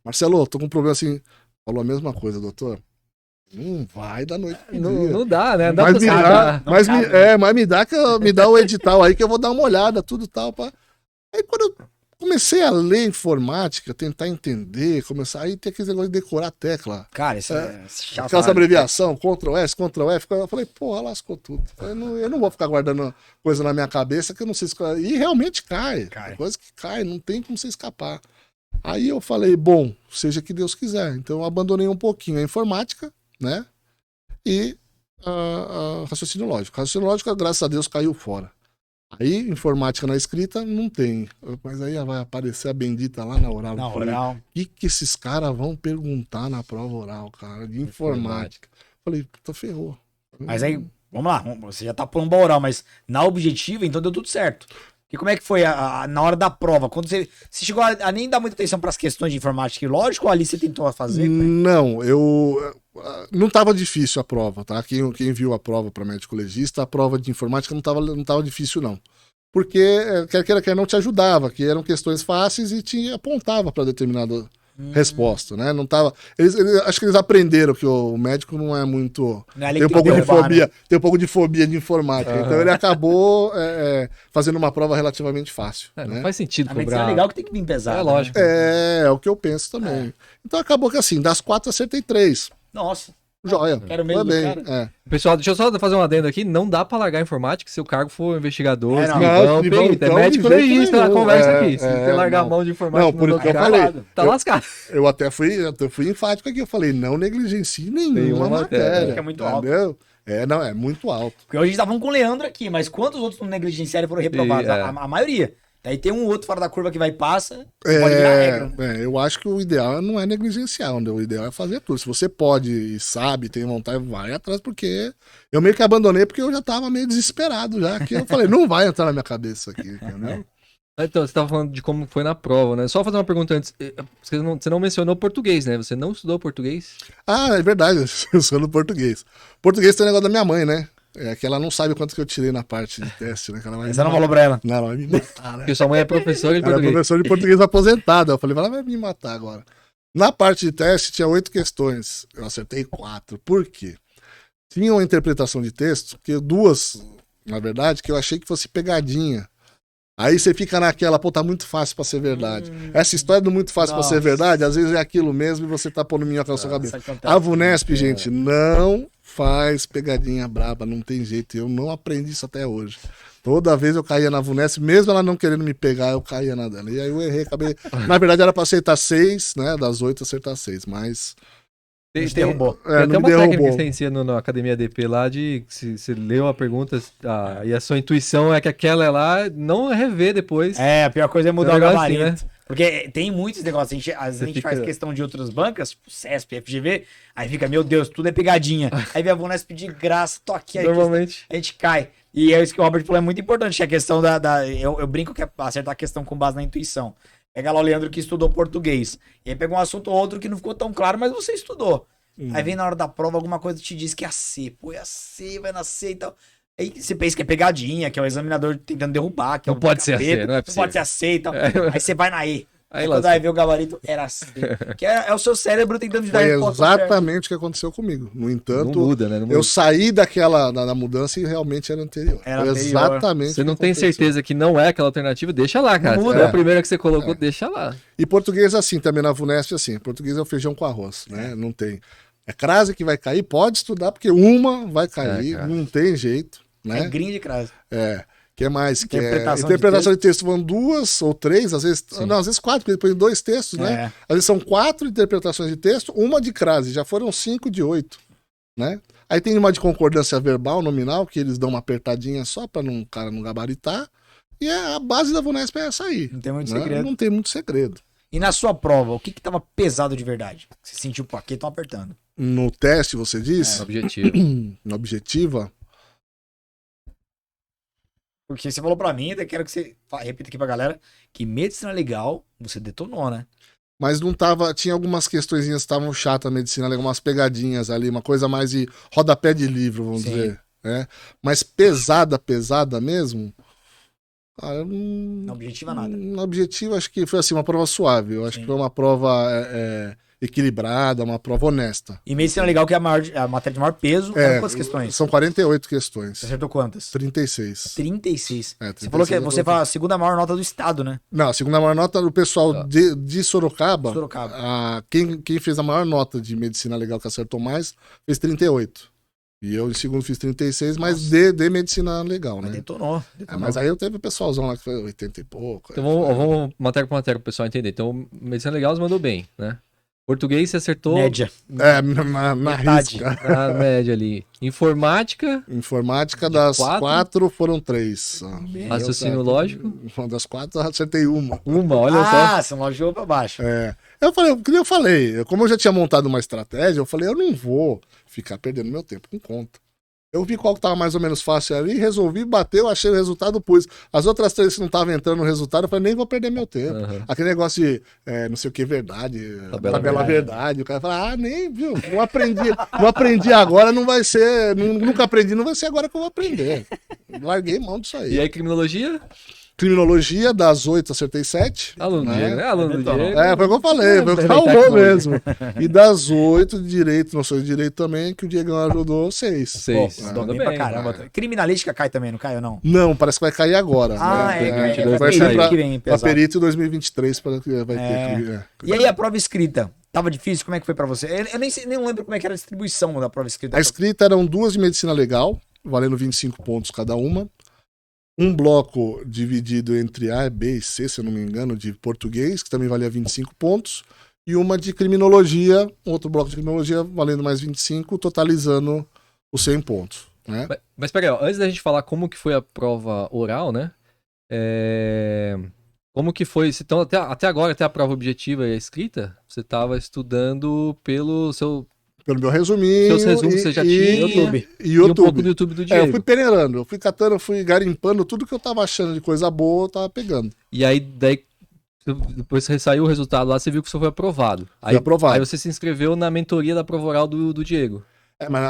Marcelo, tô com um problema assim. Falou a mesma coisa, doutor. Não vai da noite pro dia. Não dá, né? Dá Mas me dá o edital aí que eu vou dar uma olhada, tudo tal. Pá. Aí quando eu comecei a ler informática, tentar entender, aí tem aquele negócio de decorar a tecla. Cara, isso é chato. Aquela abreviação, Ctrl+S, Ctrl+F, eu falei, porra, lascou tudo. Eu não vou ficar guardando coisa na minha cabeça que eu não sei escolher. E realmente cai. Coisa que cai, não tem como você escapar. Aí eu falei, bom, seja que Deus quiser. Então eu abandonei um pouquinho a informática, né? E raciocínio lógico. Raciocínio lógico, graças a Deus, caiu fora. Aí, informática na escrita, não tem. Mas aí vai aparecer a bendita lá na oral. Na oral. O que esses caras vão perguntar na prova oral, cara, de informática? Falei, puta, ferrou. Mas aí, vamos lá. Você já tá pondo oral, mas na objetiva, então deu tudo certo. E como é que foi na hora da prova? Quando você chegou a nem dar muita atenção para as questões de informática, lógico, ali você tentou fazer? Não, não tava difícil a prova, tá? Quem viu a prova para médico legista, a prova de informática não tava difícil, não. Porque, quer não te ajudava, que eram questões fáceis e te apontava para determinada resposta, né? Não tava. Acho que eles aprenderam que o médico não é muito. Tem um pouco de fobia, né? Tem um pouco de fobia de informática. Então ele acabou fazendo uma prova relativamente fácil. Não né? faz sentido cobrar. Mas é legal que tem que vir pesado. É lógico. Né? É o que eu penso também. Então acabou que assim, das 4 acertei 3. Nossa. Joia. Quero mesmo, bem. Pessoal, deixa eu só fazer um adendo aqui. Não dá pra largar informática se o cargo for investigador. Então, médico legista na conversa aqui. Se você largar a mão de informática, não, por isso que eu falei. Tá lascado. Eu até fui enfático aqui. Eu falei, não negligencie nenhuma matéria. É muito alto. É muito alto. Porque hoje a gente tá falando com o Leandro aqui, mas quantos outros não negligenciaram e foram reprovados? A maioria. Daí tem um outro fora da curva que vai e passa, pode virar regra. Eu acho que o ideal não é negligenciar, o ideal é fazer tudo. Se você pode e sabe, tem vontade, vai atrás, porque eu meio que abandonei porque eu já tava meio desesperado já, que eu falei, não vai entrar na minha cabeça aqui, entendeu? Então, você estava falando de como foi na prova, né? Só fazer uma pergunta antes. Você não mencionou português, né? Você não estudou português? Ah, é verdade, eu sou no português. Português tem o negócio da minha mãe, né? É que ela não sabe quanto que eu tirei na parte de teste, né? Que ela vai Você não falou pra ela. Não, ela vai me matar, né? Porque sua mãe é professora de Ela é português. professor de português aposentada. Eu falei, ela vai me matar agora. Na parte de teste tinha 8 questões. Eu acertei 4. Por quê? Tinha uma interpretação de texto, que 2, na verdade, que eu achei que fosse pegadinha. Aí você fica naquela, pô, tá muito fácil pra ser verdade. Essa história do muito fácil pra ser verdade, às vezes é aquilo mesmo e você tá pondo minhoca na sua cabeça. A VUNESP, gente, não faz pegadinha braba, não tem jeito. Eu não aprendi isso até hoje. Toda vez eu caía na VUNESP, mesmo ela não querendo me pegar, eu caía na dela. E aí eu errei, acabei. Na verdade era pra acertar 6, né? Das 8 acertar 6, mas. Tem, derrubou. Tem até não me uma técnica que derrubou. você ensina na Academia DP lá de se você leu a pergunta e a sua intuição é que aquela é lá, não rever depois. É, a pior coisa é mudar É um o negócio gabarito. assim, né? Porque tem muitos negócios. Às vezes a gente fica- faz questão de outras bancas, tipo CESP, FGV, aí fica, meu Deus, tudo é pegadinha. Aí vem a VUNESP de graça, tô aqui, aí Normalmente. a gente cai. E é isso que o Robert falou, é muito importante, que a questão eu brinco que é acertar a questão com base na intuição. Pega lá o Leandro que estudou português. E aí pega um assunto ou outro que não ficou tão claro, mas você estudou. Aí vem na hora da prova, alguma coisa te diz que é a C. Pô, é a C, vai nascer e tal. Aí você pensa que é pegadinha, que é o examinador tentando derrubar, que é Não o pode ser a C, capeta, não é não possível. pode ser a C e tal. É. Aí você vai na E. Aí quando lascou. vai ver o gabarito, era a C. Que é o seu cérebro tentando te dar a Foi resposta certa. exatamente o que aconteceu comigo. No Não entanto, muda, né? Não muda. eu saí da mudança e realmente era anterior. Era Foi anterior. exatamente. Você o não que tem aconteceu. certeza que não é aquela alternativa, deixa lá, cara. Não Se muda. foi a primeira que você colocou, deixa lá. E português assim, também na VUNESP assim. Português é o feijão com arroz, né? Não tem. É crase que vai cair, pode estudar, porque uma vai cair, cara. não tem jeito, né? É gringo de crase. É. Que é mais? Que é Interpretação interpretação de texto. Vão 2 ou 3, às vezes. Sim. Não, às vezes 4, porque depois 2 textos, né? É. Às vezes são 4 interpretações de texto, uma de crase, já foram 5 de 8, né? Aí tem uma de concordância verbal, nominal, que eles dão uma apertadinha só para o cara não gabaritar. E a base da VUNESP é essa aí. Não tem muito né? segredo. Não tem muito segredo. E na sua prova, o que tava pesado de verdade? Você sentiu, pô, aqui estão apertando. No teste, você disse, Objetivo. na objetiva, Porque você falou pra mim, eu quero que você repita aqui pra galera, que medicina legal, você detonou, né? mas não tava. Tinha algumas questõezinhas que estavam chatas a medicina, algumas pegadinhas ali, uma coisa mais de rodapé de livro, vamos Sim. dizer. Né? Mas pesada mesmo. Cara, eu Não não. objetiva nada. No objetivo, acho que foi assim, uma prova suave. Eu acho Sim. que foi uma prova equilibrada, uma prova honesta. E medicina legal, que é a matéria de maior peso, eram quantas questões? São 48 Você questões. acertou quantas? 36. 36. É, Você falou que 36 você fala a segunda maior nota do estado, né? Não, a segunda maior nota do pessoal de Sorocaba. Sorocaba. Quem fez a maior nota de medicina legal que acertou mais fez 38. E eu em segundo fiz 36, mas de medicina legal, Mas né? detonou. Mas aí eu teve o pessoalzão lá que foi 80 e pouco. Então vamos matéria por matéria pro pessoal entender. Então, medicina legal você mandou bem, né? Português você acertou Média. Na Metade. risca. na média ali. Informática, Informática das 4 foram 3. raciocínio lógico. Das 4 eu acertei uma. Olha só. Você não jogou pra baixo. Eu falei, como eu já tinha montado uma estratégia, eu falei, eu não vou ficar perdendo meu tempo com conta. Eu vi qual que tava mais ou menos fácil ali, resolvi, bateu, achei o resultado, pus. As outras 3 que não estavam entrando no resultado, eu falei, nem vou perder meu tempo. Uhum. Aquele negócio de não sei o que, verdade, tabela verdade. O cara fala, nem, viu, não aprendi agora, não vai ser, nunca aprendi, não vai ser agora que eu vou aprender. Larguei mão disso aí. E aí, criminologia? Criminologia, das 8 acertei 7. Aluno do Diego, né? Aluno do Diego. Foi o que eu falei, foi o que salvou mesmo. E das 8 de direito, não sou de direito também, que o Diego ajudou 6. 6. Mandou bem pra caramba. Criminalística cai também, não cai ou não? Não, parece que vai cair agora. vai Vai sair. ser pra, que vem pra pesado. perito 2023, vai ter. E aí a prova escrita? Tava difícil? Como é que foi pra você? Eu nem lembro como é que era a distribuição da prova escrita. A escrita eram 2 de medicina legal, valendo 25 pontos cada uma. Um bloco dividido entre A, B e C, se eu não me engano, de português, que também valia 25 pontos. E uma de criminologia, outro bloco de criminologia valendo mais 25, totalizando os 100 pontos. Né? Mas peraí, ó, antes da gente falar como que foi a prova oral, né? Como que foi? Então, até agora, até a prova objetiva e a escrita, você estava estudando pelo seu Pelo meu resuminho. Seus resumos você já tinha. YouTube. E um pouco do YouTube do Diego. Eu fui peneirando, eu fui catando, eu fui garimpando tudo que eu tava achando de coisa boa, eu tava pegando. E aí, depois que saiu o resultado lá, você viu que você foi aprovado. Fui aprovado. Aí você se inscreveu na mentoria da Prova Oral do Diego. Mas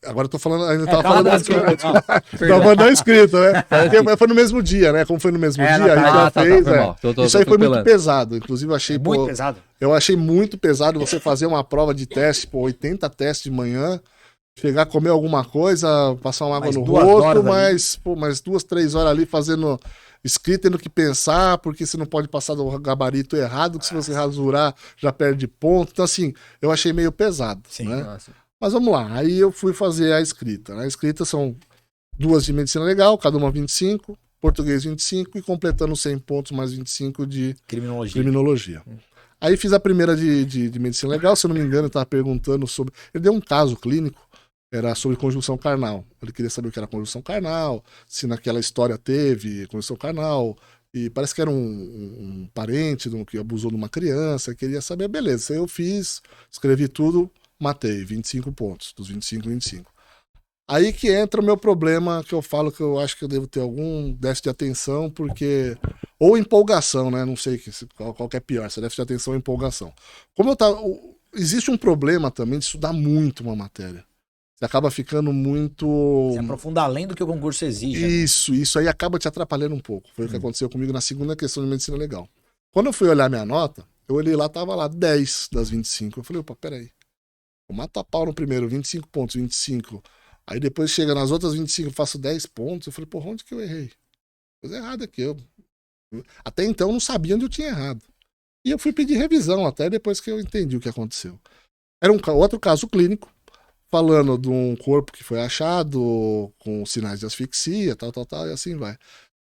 agora eu tô falando, ainda tava calma, falando da escrita. Tava falando da escrita, né? Porque foi no mesmo dia, né? Como foi no mesmo dia, a gente já fez, foi né? mal. Isso aí foi muito pesado. Inclusive, eu achei, Muito pesado. Eu achei muito pesado você fazer uma prova de teste, 80 testes de manhã, chegar a comer alguma coisa, passar uma água no rosto, mas 2, 3 horas ali fazendo escrita, tendo que pensar, porque você não pode passar do gabarito errado, que se você rasurar já perde ponto. Então, assim, eu achei meio pesado, né? Nossa. Mas vamos lá, aí eu fui fazer a escrita. A escrita são 2 de medicina legal, cada uma 25, português 25 e completando 100 pontos mais 25 de criminologia. Aí fiz a primeira de medicina legal, se eu não me engano, eu estava perguntando sobre... Ele deu um caso clínico, era sobre conjunção carnal. Ele queria saber o que era conjunção carnal, se naquela história teve conjunção carnal, e parece que era um parente que abusou de uma criança, queria saber, beleza, eu fiz, escrevi tudo, matei, 25 pontos, dos 25. Aí que entra o meu problema, que eu falo que eu acho que eu devo ter algum déficit de atenção, porque... Ou empolgação, né? Não sei qual que é pior, se é déficit de atenção ou empolgação. Como eu tava... Existe um problema também de estudar muito uma matéria. Você acaba ficando muito... Você aprofunda além do que o concurso exige. Isso aí acaba te atrapalhando um pouco. Foi o que aconteceu comigo na segunda questão de medicina legal. Quando eu fui olhar minha nota, eu olhei lá, tava lá 10 das 25. Eu falei, opa, peraí. Eu mato a pau no primeiro, 25 pontos, 25. Aí depois chega nas outras 25, eu faço 10 pontos. Eu falei, porra, onde que eu errei? Coisa errada aqui. Até então eu não sabia onde eu tinha errado. E eu fui pedir revisão até depois que eu entendi o que aconteceu. Era outro caso clínico, falando de um corpo que foi achado com sinais de asfixia, tal, e assim vai.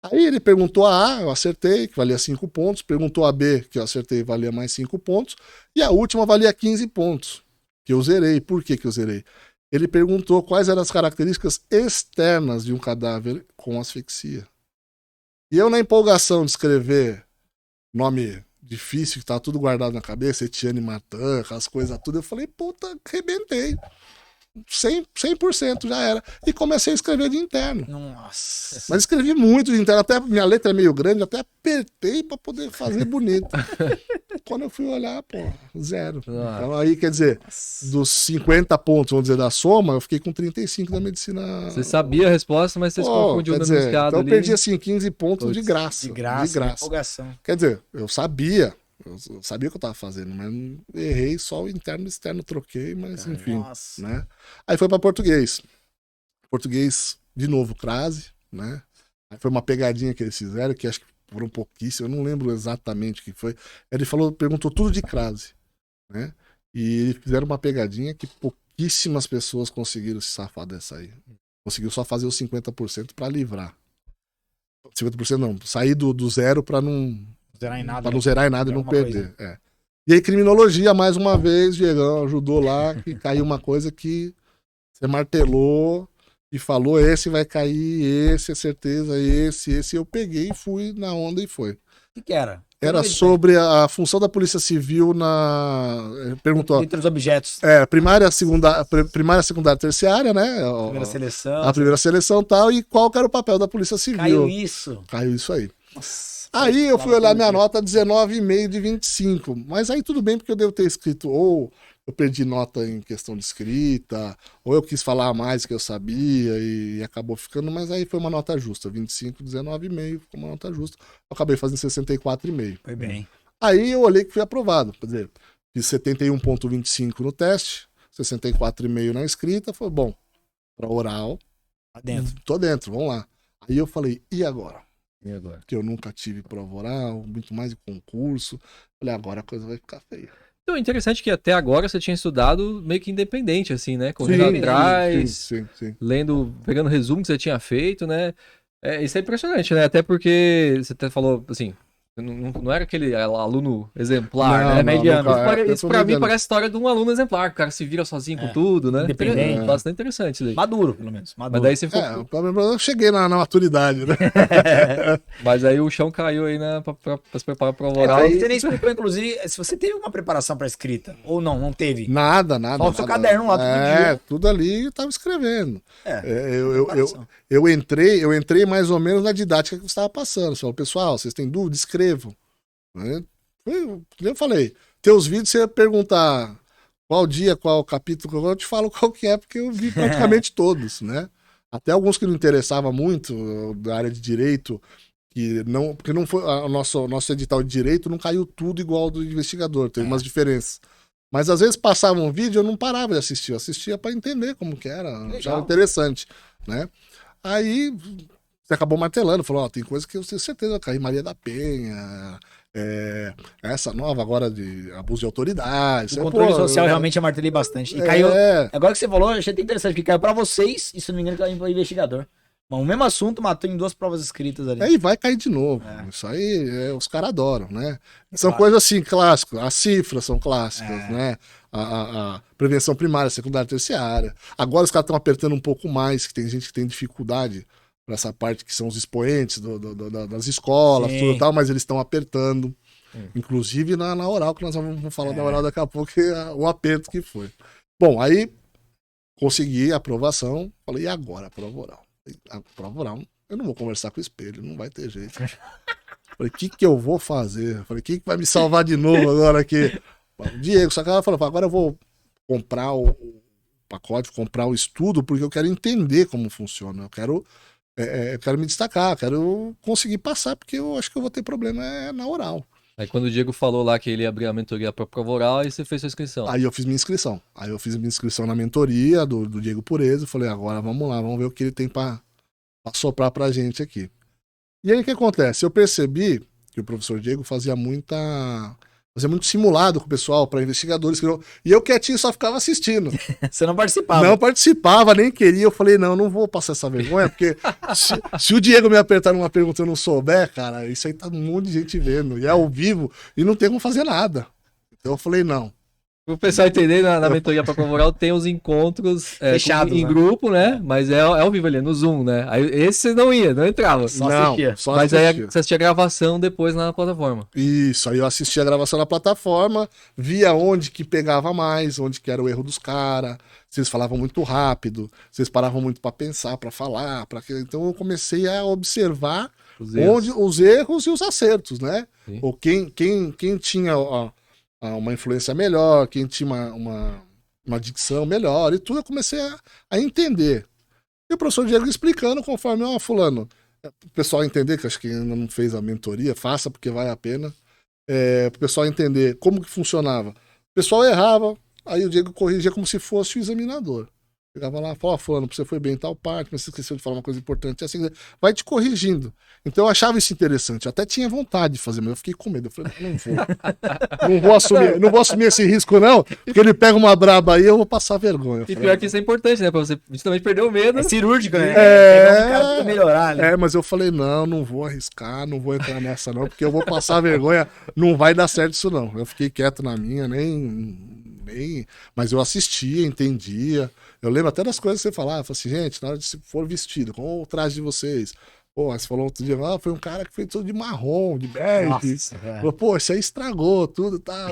Aí ele perguntou a A, eu acertei, que valia 5 pontos. Perguntou a B, que eu acertei, valia mais 5 pontos. E a última valia 15 pontos. Que eu zerei. Por que eu zerei? Ele perguntou quais eram as características externas de um cadáver com asfixia. E eu, na empolgação de escrever nome difícil, que tá tudo guardado na cabeça, Etienne Martin, aquelas coisas tudo, eu falei, puta, arrebentei. 100% já era. E comecei a escrever de interno. Nossa. Mas escrevi muito de interno, até minha letra é meio grande, até apertei pra poder fazer bonito. Quando eu fui olhar, pô, 0. Então aí, quer dizer, dos 50 pontos, vamos dizer, da soma, eu fiquei com 35 da medicina. Você sabia a resposta, mas você se confundiu no enunciado então ali. eu perdi assim 15 pontos de graça. De graça. Empolgação. Quer dizer, eu sabia o que eu tava fazendo, mas errei só o interno e o externo, troquei, mas enfim, Nossa. né? Aí foi para português. Português, de novo, crase, né? Aí foi uma pegadinha que eles fizeram, que acho que foram pouquíssimos, eu não lembro exatamente o que foi. Ele perguntou tudo de crase, né? E eles fizeram uma pegadinha que pouquíssimas pessoas conseguiram se safar dessa aí. Conseguiu só fazer os 50% para livrar. 50% não, sair do zero para não zerar em nada, pra não zerar em nada e não perder. E aí, criminologia, mais uma vez, Diegão ajudou lá, que caiu uma coisa que você martelou e falou, esse vai cair, esse é certeza, esse. Eu peguei e fui na onda e foi. O que era? Era sobre a função da Polícia Civil perguntou. Entre os objetos. Primária, secundária, terciária, né? Primeira seleção. A primeira seleção e tal, e qual que era o papel da Polícia Civil. Caiu isso aí. Nossa. Aí eu fui olhar minha nota 19,5 de 25. Mas aí tudo bem, porque eu devo ter escrito, ou eu perdi nota em questão de escrita, ou eu quis falar mais que eu sabia e acabou ficando, mas aí foi uma nota justa. 25, 19,5, ficou uma nota justa. Eu acabei fazendo 64,5. Foi bem. Aí eu olhei que fui aprovado. Quer dizer, fiz 71,25 no teste, 64,5 na escrita. Foi bom. Para oral. Tá dentro. Tô dentro, vamos lá. Aí eu falei, e agora? E agora? Que eu nunca tive prova oral, muito mais de concurso. Falei, agora a coisa vai ficar feia. Então, interessante que até agora você tinha estudado meio que independente, assim, né? Correndo atrás, sim. lendo, pegando resumo que você tinha feito, né? Isso é impressionante, né? Até porque você até falou, assim, Não era aquele aluno exemplar, Não, né? não, Mediano. nunca é. Isso pra mim parece a história de um aluno exemplar, que o cara se vira sozinho com tudo, né? Independente. Bastante interessante isso daí. Maduro, pelo menos. Mas Maduro. daí você ficou. Eu cheguei na maturidade, né? Mas aí o chão caiu aí, né? Pra se preparar pra prova oral. Aí você nem explicou, inclusive, se você teve uma preparação pra escrita. Ou não teve. Nada. Só o seu caderno lá todo dia. Tudo ali eu tava escrevendo. Preparação. Eu entrei mais ou menos na didática que você estava passando. Você falou, pessoal, vocês têm dúvida? Escrevam. Né? Eu falei, teus vídeos você ia perguntar qual dia, qual capítulo, eu te falo qual que é, porque eu vi praticamente todos, né? Até alguns que não interessavam muito, da área de direito, porque não foi, o nosso edital de direito não caiu tudo igual ao do investigador, teve umas diferenças. Mas às vezes passava um vídeo, eu não parava de assistir, eu assistia para entender como que era, achava interessante, né? Aí você acabou martelando, falou, tem coisa que eu tenho certeza vai cair, Maria da Penha, essa nova agora de abuso de autoridade. O controle social realmente eu martelei bastante. E caiu. Agora que você falou, eu achei até interessante, porque caiu pra vocês, e se não me engano, caiu pro investigador. Mas o mesmo assunto matou em 2 provas escritas ali. Aí vai cair de novo. Isso aí os caras adoram, né? São coisas assim, clássicas. As cifras são clássicas, né? A prevenção primária, secundária, terciária. Agora os caras estão apertando um pouco mais, que tem gente que tem dificuldade para essa parte que são os expoentes das escolas, tudo tal, mas eles estão apertando. Inclusive na oral, que nós vamos falar da oral daqui a pouco, o aperto que foi. Bom, aí consegui a aprovação. Falei, e agora a prova oral? A prova oral, eu não vou conversar com o espelho, não vai ter jeito. Falei, o que eu vou fazer? Falei, quem que vai me salvar de novo agora aqui? O Diego, só que ela falou, agora eu vou comprar o pacote, comprar o estudo, porque eu quero entender como funciona. Eu quero me destacar, quero conseguir passar, porque eu acho que eu vou ter problema na oral. Aí quando o Diego falou lá que ele ia abrir a mentoria pra prova oral, aí você fez sua inscrição. Aí eu fiz minha inscrição. Aí eu fiz minha inscrição na mentoria do Diego Pureza. Falei, agora vamos lá, vamos ver o que ele tem pra soprar pra gente aqui. E aí o que acontece? Eu percebi que o professor Diego fazia muito simulado com o pessoal para investigadores. E eu quietinho só ficava assistindo. Você não participava? Não participava, nem queria. Eu falei, não vou passar essa vergonha, porque se o Diego me apertar numa pergunta e eu não souber, cara, isso aí tá um monte de gente vendo. E é ao vivo e não tem como fazer nada. Então eu falei, não. Para o pessoal entender, na mentoria para prova oral tem os encontros fechados, em grupo, né? Mas é ao vivo ali, no Zoom, né? Aí esse você não entrava. Só assistia. Mas aí você assistia a gravação depois na plataforma. Isso, aí eu assistia a gravação na plataforma, via onde que pegava mais, onde que era o erro dos caras, se eles falavam muito rápido, se eles paravam muito para pensar, para falar, então eu comecei a observar os erros e os acertos, né? Sim. Ou quem tinha uma influência melhor, quem tinha uma dicção melhor e tudo, eu comecei a entender. E o professor Diego explicando conforme, fulano, o pessoal entender, que acho que ainda não fez a mentoria, faça porque vale a pena, para o pessoal entender como que funcionava. O pessoal errava, aí o Diego corrigia como se fosse o examinador. Chegava lá, falava, fulano, você foi bem em tal parte, mas você esqueceu de falar uma coisa importante, assim, vai te corrigindo. Então eu achava isso interessante, eu até tinha vontade de fazer, mas eu fiquei com medo, eu falei, não vou assumir esse risco não, porque ele pega uma braba aí, eu vou passar vergonha. E pior que isso é importante, né, pra você justamente perder o medo. É cirúrgico, né? Pegar um cara pra melhorar, né? Mas eu falei, não vou arriscar, não vou entrar nessa não, porque eu vou passar vergonha, não vai dar certo isso não. Eu fiquei quieto na minha, mas eu assistia, entendia. Eu lembro até das coisas que você falava, assim, gente, na hora de se for vestido, qual o traje de vocês? Pô, você falou outro dia, foi um cara que fez tudo de marrom, de bege. Falou, pô, isso aí estragou tudo, tá?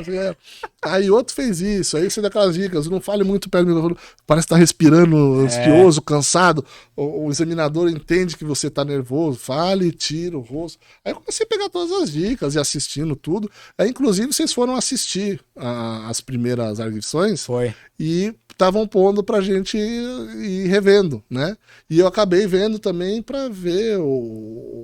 Aí outro fez isso, aí você dá aquelas dicas, não fale muito perto do microfone, parece que tá respirando ansioso, cansado. O examinador entende que você tá nervoso, fale, tira o rosto. Aí eu comecei a pegar todas as dicas e assistindo tudo. Aí, inclusive, vocês foram assistir as primeiras arguições. Foi. E estavam pondo pra gente ir revendo, né? E eu acabei vendo também pra ver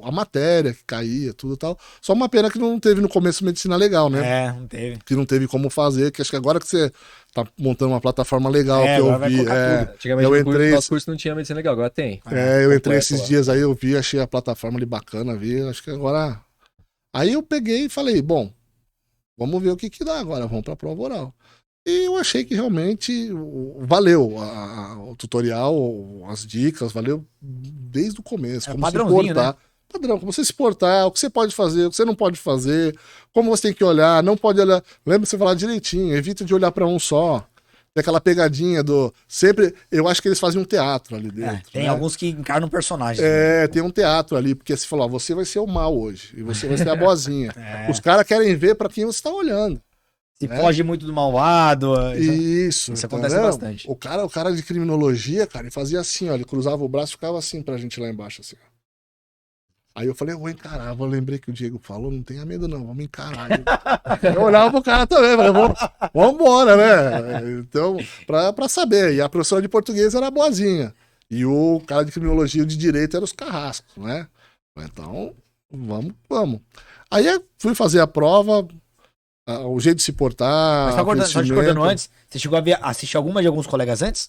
a matéria que caía, tudo e tal. Só uma pena que não teve no começo medicina legal, né? Não teve. Que não teve como fazer, que acho que agora que você tá montando uma plataforma legal, que eu vi. Antigamente no nosso curso não tinha medicina legal, agora tem. Eu entrei esses dias aí, eu vi, achei a plataforma ali bacana, acho que agora... Aí eu peguei e falei, bom, vamos ver o que dá agora, vamos pra prova oral. E eu achei que realmente valeu o tutorial, as dicas, valeu desde o começo. Como se cortar. padrão, como você se portar, o que você pode fazer, o que você não pode fazer, como você tem que olhar, não pode olhar. Lembra você falar direitinho, evita de olhar para um só. Tem aquela pegadinha do. Sempre. Eu acho que eles fazem um teatro ali dentro. Tem né? alguns que encarnam personagens. Tem um teatro ali, porque você falou, ó, você vai ser o mal hoje, e você vai ser a boazinha. É. Os caras querem ver para quem você tá olhando. Se foge muito do Malvado. Isso acontece entendeu? bastante. O cara de criminologia, cara, ele fazia assim, ó, ele cruzava o braço e ficava assim pra gente lá embaixo, assim. Aí eu falei, eu vou encarar, eu lembrei que o Diego falou, não tenha medo não, vamos encarar. Eu olhava pro cara também, falei, vamos embora, né? Então, pra saber. E a professora de português era boazinha. E o cara de criminologia de direito era os carrascos, né? Então, vamos. Aí eu fui fazer a prova, o jeito de se portar. Mas só te cortando antes, você chegou a assistir alguma de alguns colegas antes?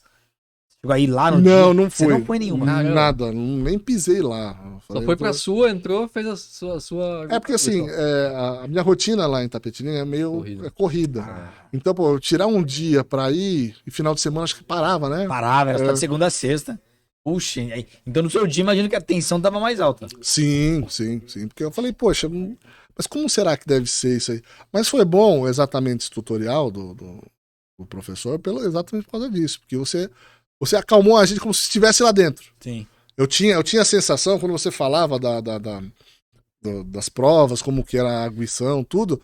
Chegou a ir lá no Não, dia? não fui. Você não foi nenhuma? Nada, nem pisei lá. Só foi pra sua, entrou, fez a sua... É porque assim, a minha rotina lá em Tapetininga é meio corrida. Então, pô, tirar um dia pra ir e final de semana acho que parava, né? Parava, era só de segunda a sexta. Puxa, então no seu dia imagino que a tensão tava mais alta. Sim. Porque eu falei, poxa, mas como será que deve ser isso aí? Mas foi bom exatamente esse tutorial do professor exatamente por causa disso. Porque você acalmou a gente como se estivesse lá dentro. Sim. Eu tinha a sensação, quando você falava das provas, como que era a arguição, tudo,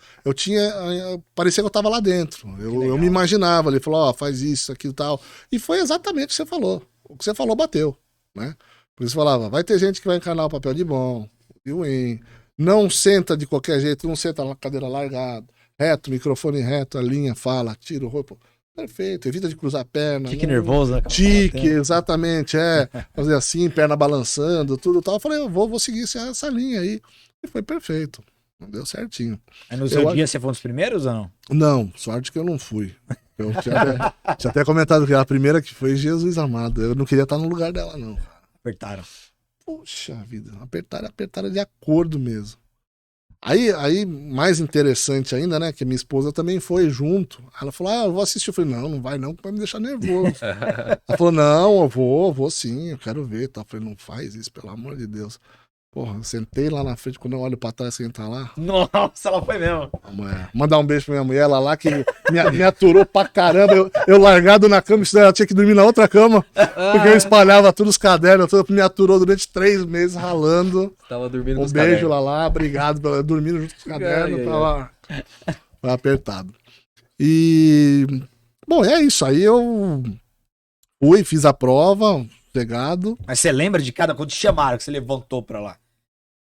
parecia que eu tava lá dentro. Eu me imaginava, ele falou, ó, faz isso, aquilo e tal. E foi exatamente o que você falou. O que você falou bateu, né? Por isso falava, vai ter gente que vai encarnar o papel de bom, de ruim. Não senta de qualquer jeito, não senta na cadeira largada, reto, microfone reto, a linha, fala, tira o roupa. Perfeito, evita de cruzar a perna. Tique nervoso, né? Tique, exatamente, fazer assim, perna balançando, tudo tal. Eu falei, eu vou seguir essa linha aí. E foi perfeito, deu certinho. Aí no seu dia você foi um dos primeiros ou não? Não, sorte que eu não fui. Eu tinha até comentado que a primeira que foi Jesus amado. Eu não queria estar no lugar dela, não. Apertaram. Puxa vida, apertaram de acordo mesmo. Aí, mais interessante ainda, né? Que minha esposa também foi junto. Ela falou, eu vou assistir. Eu falei, não vai não, que vai me deixar nervoso. Ela falou, não, eu vou sim, eu quero ver. Tá? Eu falei, não faz isso, pelo amor de Deus. Porra, eu sentei lá na frente, quando eu olho pra trás, quem tá lá? Nossa, ela foi mesmo. Mandar um beijo pra minha mulher, ela lá que me aturou pra caramba. Eu largado na cama, ela tinha que dormir na outra cama, porque eu espalhava todos os cadernos, me aturou durante 3 meses ralando. Tava dormindo com nos beijo cadernos. lá, obrigado, dormindo junto com os cadernos, tava apertado. E, bom, é isso, aí eu fui, fiz a prova, pegado. Mas você lembra de quando te chamaram, que você levantou pra lá?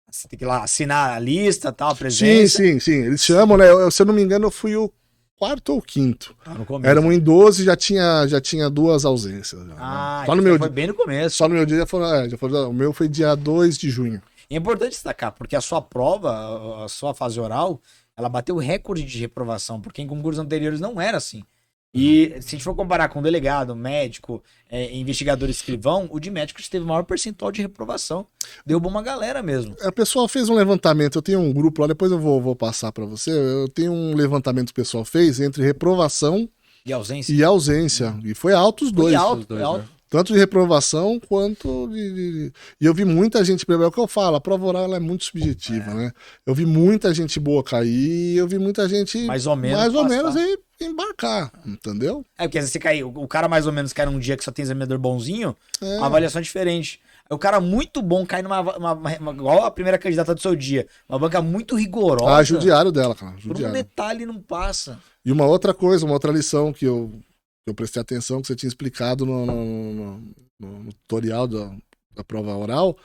Você tem que ir lá assinar a lista, tal, a presença. Sim. Eles chamam, né? Se eu não me engano, eu fui o 4º ou 5º. No começo. Éramos em 12, já tinha 2 ausências. Já, Ah, só no então meu foi dia, bem no começo. só no meu dia o meu foi dia 2 de junho. E é importante destacar, porque a sua prova, a sua fase oral, ela bateu o recorde de reprovação, porque em concursos anteriores não era assim. E se a gente for comparar com delegado, médico, investigador escrivão, o de médico teve o maior percentual de reprovação. Derrubou uma galera mesmo. O pessoal fez um levantamento, eu tenho um grupo lá, depois eu vou passar pra você. Eu tenho um levantamento que o pessoal fez entre reprovação E ausência? e ausência. E foi alto os dois. Foi alto. Tanto de reprovação quanto E eu vi muita gente... É o que eu falo, a prova oral ela é muito subjetiva, né? Eu vi muita gente boa cair, eu vi muita gente... Mais ou menos aí embarcar, entendeu? Porque às vezes você cai, o cara mais ou menos cai num dia que só tem examinador bonzinho, a avaliação é diferente. Aí o cara muito bom cai igual a primeira candidata do seu dia, uma banca muito rigorosa. Judiaram dela, cara. Por um Judiaram. detalhe não passa. E uma outra coisa, uma outra lição que eu prestei atenção, que você tinha explicado no tutorial da prova oral,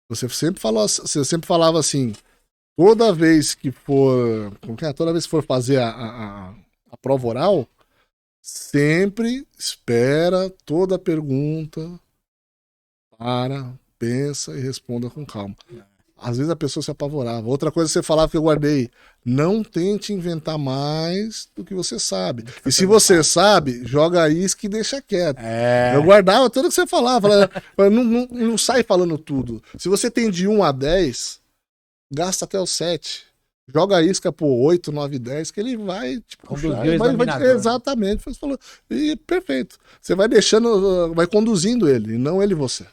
você sempre falava assim, toda vez que for fazer a prova oral, sempre espera toda a pergunta, pensa e responda com calma. Às vezes a pessoa se apavorava. Outra coisa que você falava que eu guardei, não tente inventar mais do que você sabe. E se você sabe, joga a isca e deixa quieto. Eu guardava tudo que você falava. Não sai falando tudo. Se você tem de 1 a 10, gasta até o 7. Joga a isca por 8, 9, 10, que ele vai conduzir o examinador. Exatamente. Você falou. E perfeito. Você vai deixando, vai conduzindo ele, e não ele você.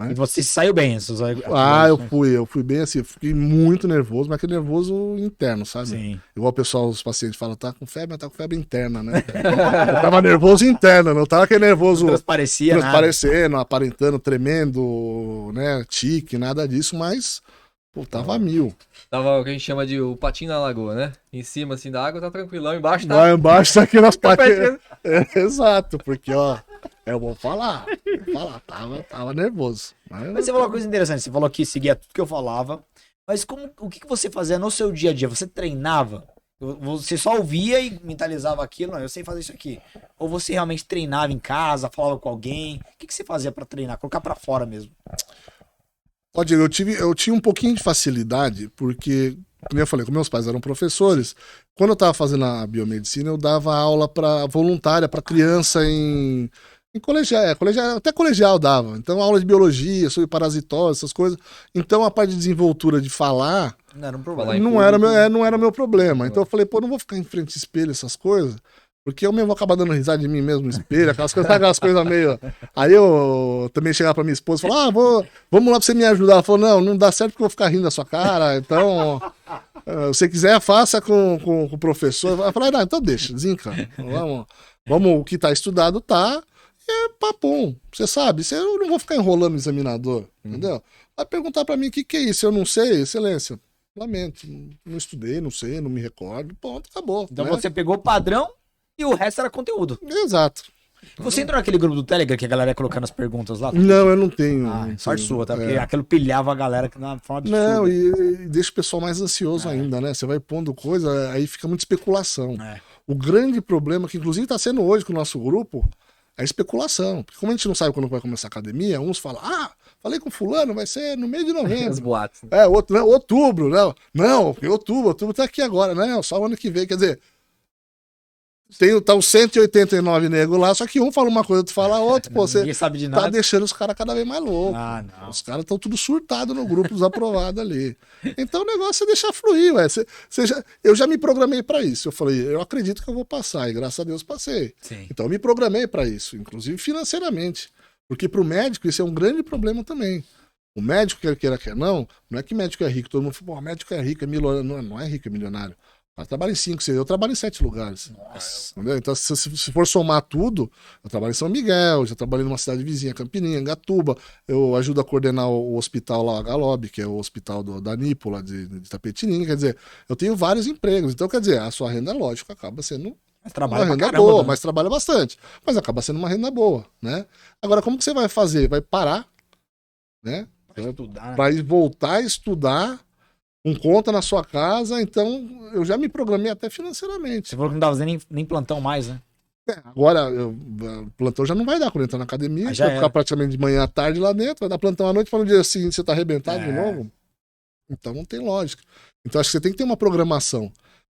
E você saiu bem, essas Eu fui bem assim, fiquei muito nervoso, mas aquele nervoso interno, sabe? Sim. Igual o pessoal, os pacientes falam, tá com febre, mas tá com febre interna, né? Eu tava nervoso interno, não tava aquele nervoso transparecendo, aparentando, tremendo, né? Tique, nada disso, mas, pô, tava mil. Tava o que a gente chama de o patinho na lagoa, né? Em cima, assim, da água, tá tranquilão, embaixo tá... Lá embaixo tá aqui nas patinhas. Exato, porque, ó, eu vou falar, tava nervoso. Mas você falou uma coisa interessante, você falou que seguia tudo que eu falava, mas o que você fazia no seu dia a dia? Você treinava? Você só ouvia e mentalizava aquilo? Não, eu sei fazer isso aqui. Ou você realmente treinava em casa, falava com alguém? O que você fazia pra treinar? Colocar pra fora mesmo? Ó, Diego, eu tinha um pouquinho de facilidade, porque, como eu falei, como meus pais eram professores, quando eu tava fazendo a biomedicina, eu dava aula voluntária para criança em colegial, até colegial dava. Então, aula de biologia, sobre parasitose, essas coisas. Então, a parte de desenvoltura de falar Não era um problema. não era meu problema. Então, eu falei, pô, não vou ficar em frente ao espelho, essas coisas, porque eu mesmo vou acabar dando risada de mim mesmo no espelho, aquelas coisas meio... Aí eu também chegava pra minha esposa e falava, vamos lá pra você me ajudar. Ela falou, não dá certo porque eu vou ficar rindo da sua cara, então... Se você quiser, faça com o professor. Eu falei, então deixa, desencana. Vamos, o que tá estudado tá... É papum, você sabe, eu não vou ficar enrolando o examinador, entendeu? Vai perguntar pra mim o que é isso, eu não sei, excelência, lamento, não estudei, não sei, não me recordo, ponto, acabou. Então né? você pegou o padrão e o resto era conteúdo. Exato. Você entrou naquele grupo do Telegram que a galera ia colocando as perguntas lá? Não, eu não tenho. Sorte sua, tá? Porque aquilo pilhava a galera de uma forma absurda. Não, e deixa o pessoal mais ansioso ainda, né? Você vai pondo coisa, aí fica muita especulação. O grande problema, que inclusive tá sendo hoje com o nosso grupo, é especulação. Porque como a gente não sabe quando vai começar a academia, uns falam, falei com fulano, vai ser no meio de novembro. Os boatos. Outubro, não. Não, porque outubro tá aqui agora. Não, só o ano que vem. Quer dizer, tá os 189 negros lá, só que um fala uma coisa, outro fala outra. Pô, você sabe de nada. Tá deixando os caras cada vez mais loucos. Não. Os caras estão tudo surtados no grupo dos aprovados ali. Então o negócio é deixar fluir, ué. Eu já me programei para isso. Eu falei, eu acredito que eu vou passar, e graças a Deus passei. Sim. Então eu me programei para isso, inclusive financeiramente. Porque pro médico isso é um grande problema também. O médico, quer não é que médico é rico. Todo mundo fala, médico é rico, é milionário. Não é rico, é milionário. Eu trabalho em 5, 6, eu trabalho em 7 lugares. Nossa. Entendeu? Então, se for somar tudo, eu trabalho em São Miguel, já trabalhei numa cidade vizinha, Campininha, Gatuba, eu ajudo a coordenar o hospital lá, a Galob, que é o hospital da Nipo, lá de Itapetininga, quer dizer, eu tenho vários empregos, então, quer dizer, a sua renda, lógico, acaba sendo uma renda boa, mas trabalha bastante, mas acaba sendo uma renda boa, né? Agora, como que você vai fazer? Vai parar, né? Vai voltar a estudar, com conta na sua casa, então eu já me programei até financeiramente. Você falou que não dava fazendo nem plantão mais, né? Agora, plantão já não vai dar quando entrar na academia, vai ficar praticamente de manhã à tarde lá dentro, vai dar plantão à noite, para no dia seguinte você tá arrebentado de novo. Então não tem lógica. Então acho que você tem que ter uma programação.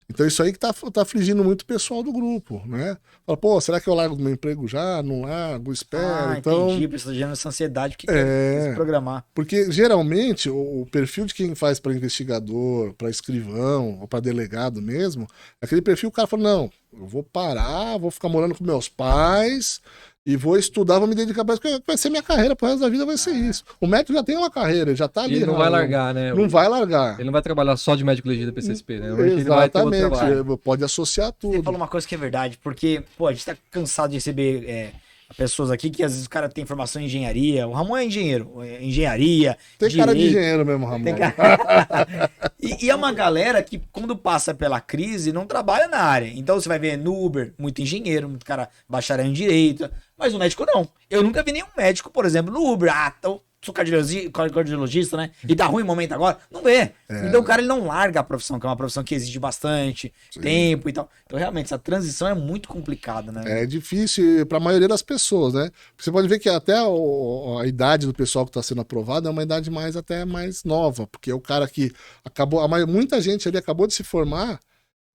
Então isso aí que tá afligindo muito o pessoal do grupo, né? Fala, pô, será que eu largo do meu emprego já? Não largo, espero. Então, entendi, precisa gerando essa ansiedade que quer se programar. Porque geralmente o perfil de quem faz para investigador, para escrivão ou para delegado mesmo, é aquele perfil que o cara fala, não, eu vou parar, vou ficar morando com meus pais e vou estudar, vou me dedicar para isso, porque vai ser minha carreira pro resto da vida, vai ser isso. O médico já tem uma carreira, ele já tá ali. Ele não vai largar, né? Não vai largar. Ele não vai trabalhar só de médico legista PCSP, né? Exatamente, pode associar tudo. Você falou uma coisa que é verdade, porque, pô, a gente tá cansado de receber pessoas aqui que às vezes o cara tem formação em engenharia. O Ramon é engenheiro, engenharia. Tem cara de engenheiro mesmo, Ramon. E é uma galera que, quando passa pela crise, não trabalha na área. Então você vai ver no Uber, muito engenheiro, muito cara bacharel em direito, mas o médico não. Eu nunca vi nenhum médico, por exemplo, no Uber. Então, sou cardiologista, né? E tá ruim o momento agora? Não vê. Então o cara ele não larga a profissão, que é uma profissão que exige bastante tempo e tal. Então realmente essa transição é muito complicada, né? É difícil para a maioria das pessoas, né? Você pode ver que até a idade do pessoal que está sendo aprovado é uma idade até mais nova, porque é o cara que muita gente ali acabou de se formar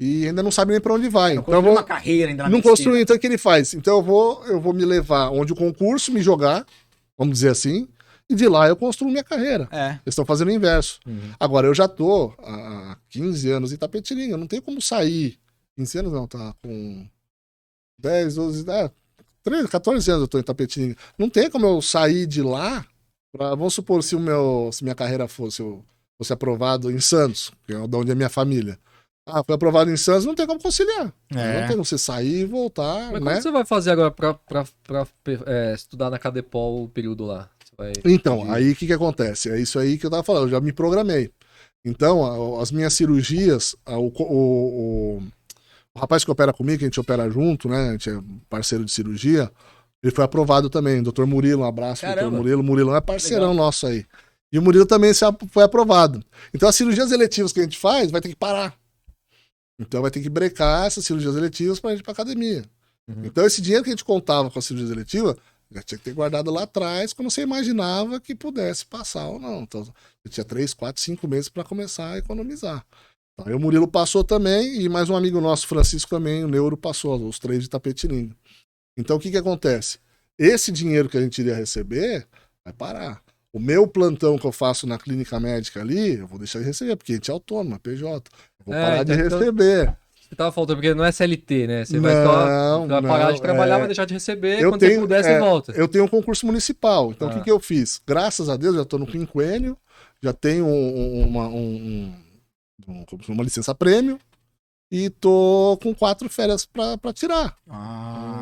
e ainda não sabe nem para onde vai. Não construiu uma carreira ainda na medicina. Não construiu, então o que ele faz? Então eu vou me levar onde o concurso me jogar, vamos dizer assim, e de lá eu construo minha carreira. Eles estão fazendo o inverso. Agora, eu já tô há 15 anos em Itapetininga, não tem como sair. 15 anos não, tá com 10, 12, 13, 14 anos eu tô em Itapetininga. Não tem como eu sair de lá Vamos supor, se minha carreira fosse aprovado em Santos, que é de onde é minha família. Ah, foi aprovado em Santos, não tem como conciliar. Não tem como você sair e voltar, Mas né? como você vai fazer agora pra estudar na Cadepol o período lá? Você vai... Então, aí o que acontece? É isso aí que eu tava falando, eu já me programei. Então, as minhas cirurgias, o rapaz que opera comigo, que a gente opera junto, né? A gente é parceiro de cirurgia, ele foi aprovado também. Dr. Murilo, um abraço pro Dr. Murilo. Murilão é parceirão nosso aí. E o Murilo também foi aprovado. Então, as cirurgias eletivas que a gente faz, vai ter que parar. Então, vai ter que brecar essas cirurgias eletivas pra gente ir pra academia. Então, esse dinheiro que a gente contava com as cirurgias eletivas, já tinha que ter guardado lá atrás, quando você imaginava que pudesse passar ou não. Então, eu tinha 3, 4, 5 meses para começar a economizar. Aí o Murilo passou também, e mais um amigo nosso, Francisco, também, o Neuro, passou, os 3 de Tapetininga. Então, o que acontece? Esse dinheiro que a gente iria receber vai parar. O meu plantão que eu faço na clínica médica ali, eu vou deixar de receber, porque a gente é autônomo, é PJ. Eu vou parar de receber. Você tava faltando, porque não é CLT, né? Você vai parar de trabalhar, vai deixar de receber, quando você puder, você volta. Eu tenho um concurso municipal, então o que eu fiz? Graças a Deus, já estou no quinquênio, já tenho uma licença-prêmio e tô com 4 férias pra tirar.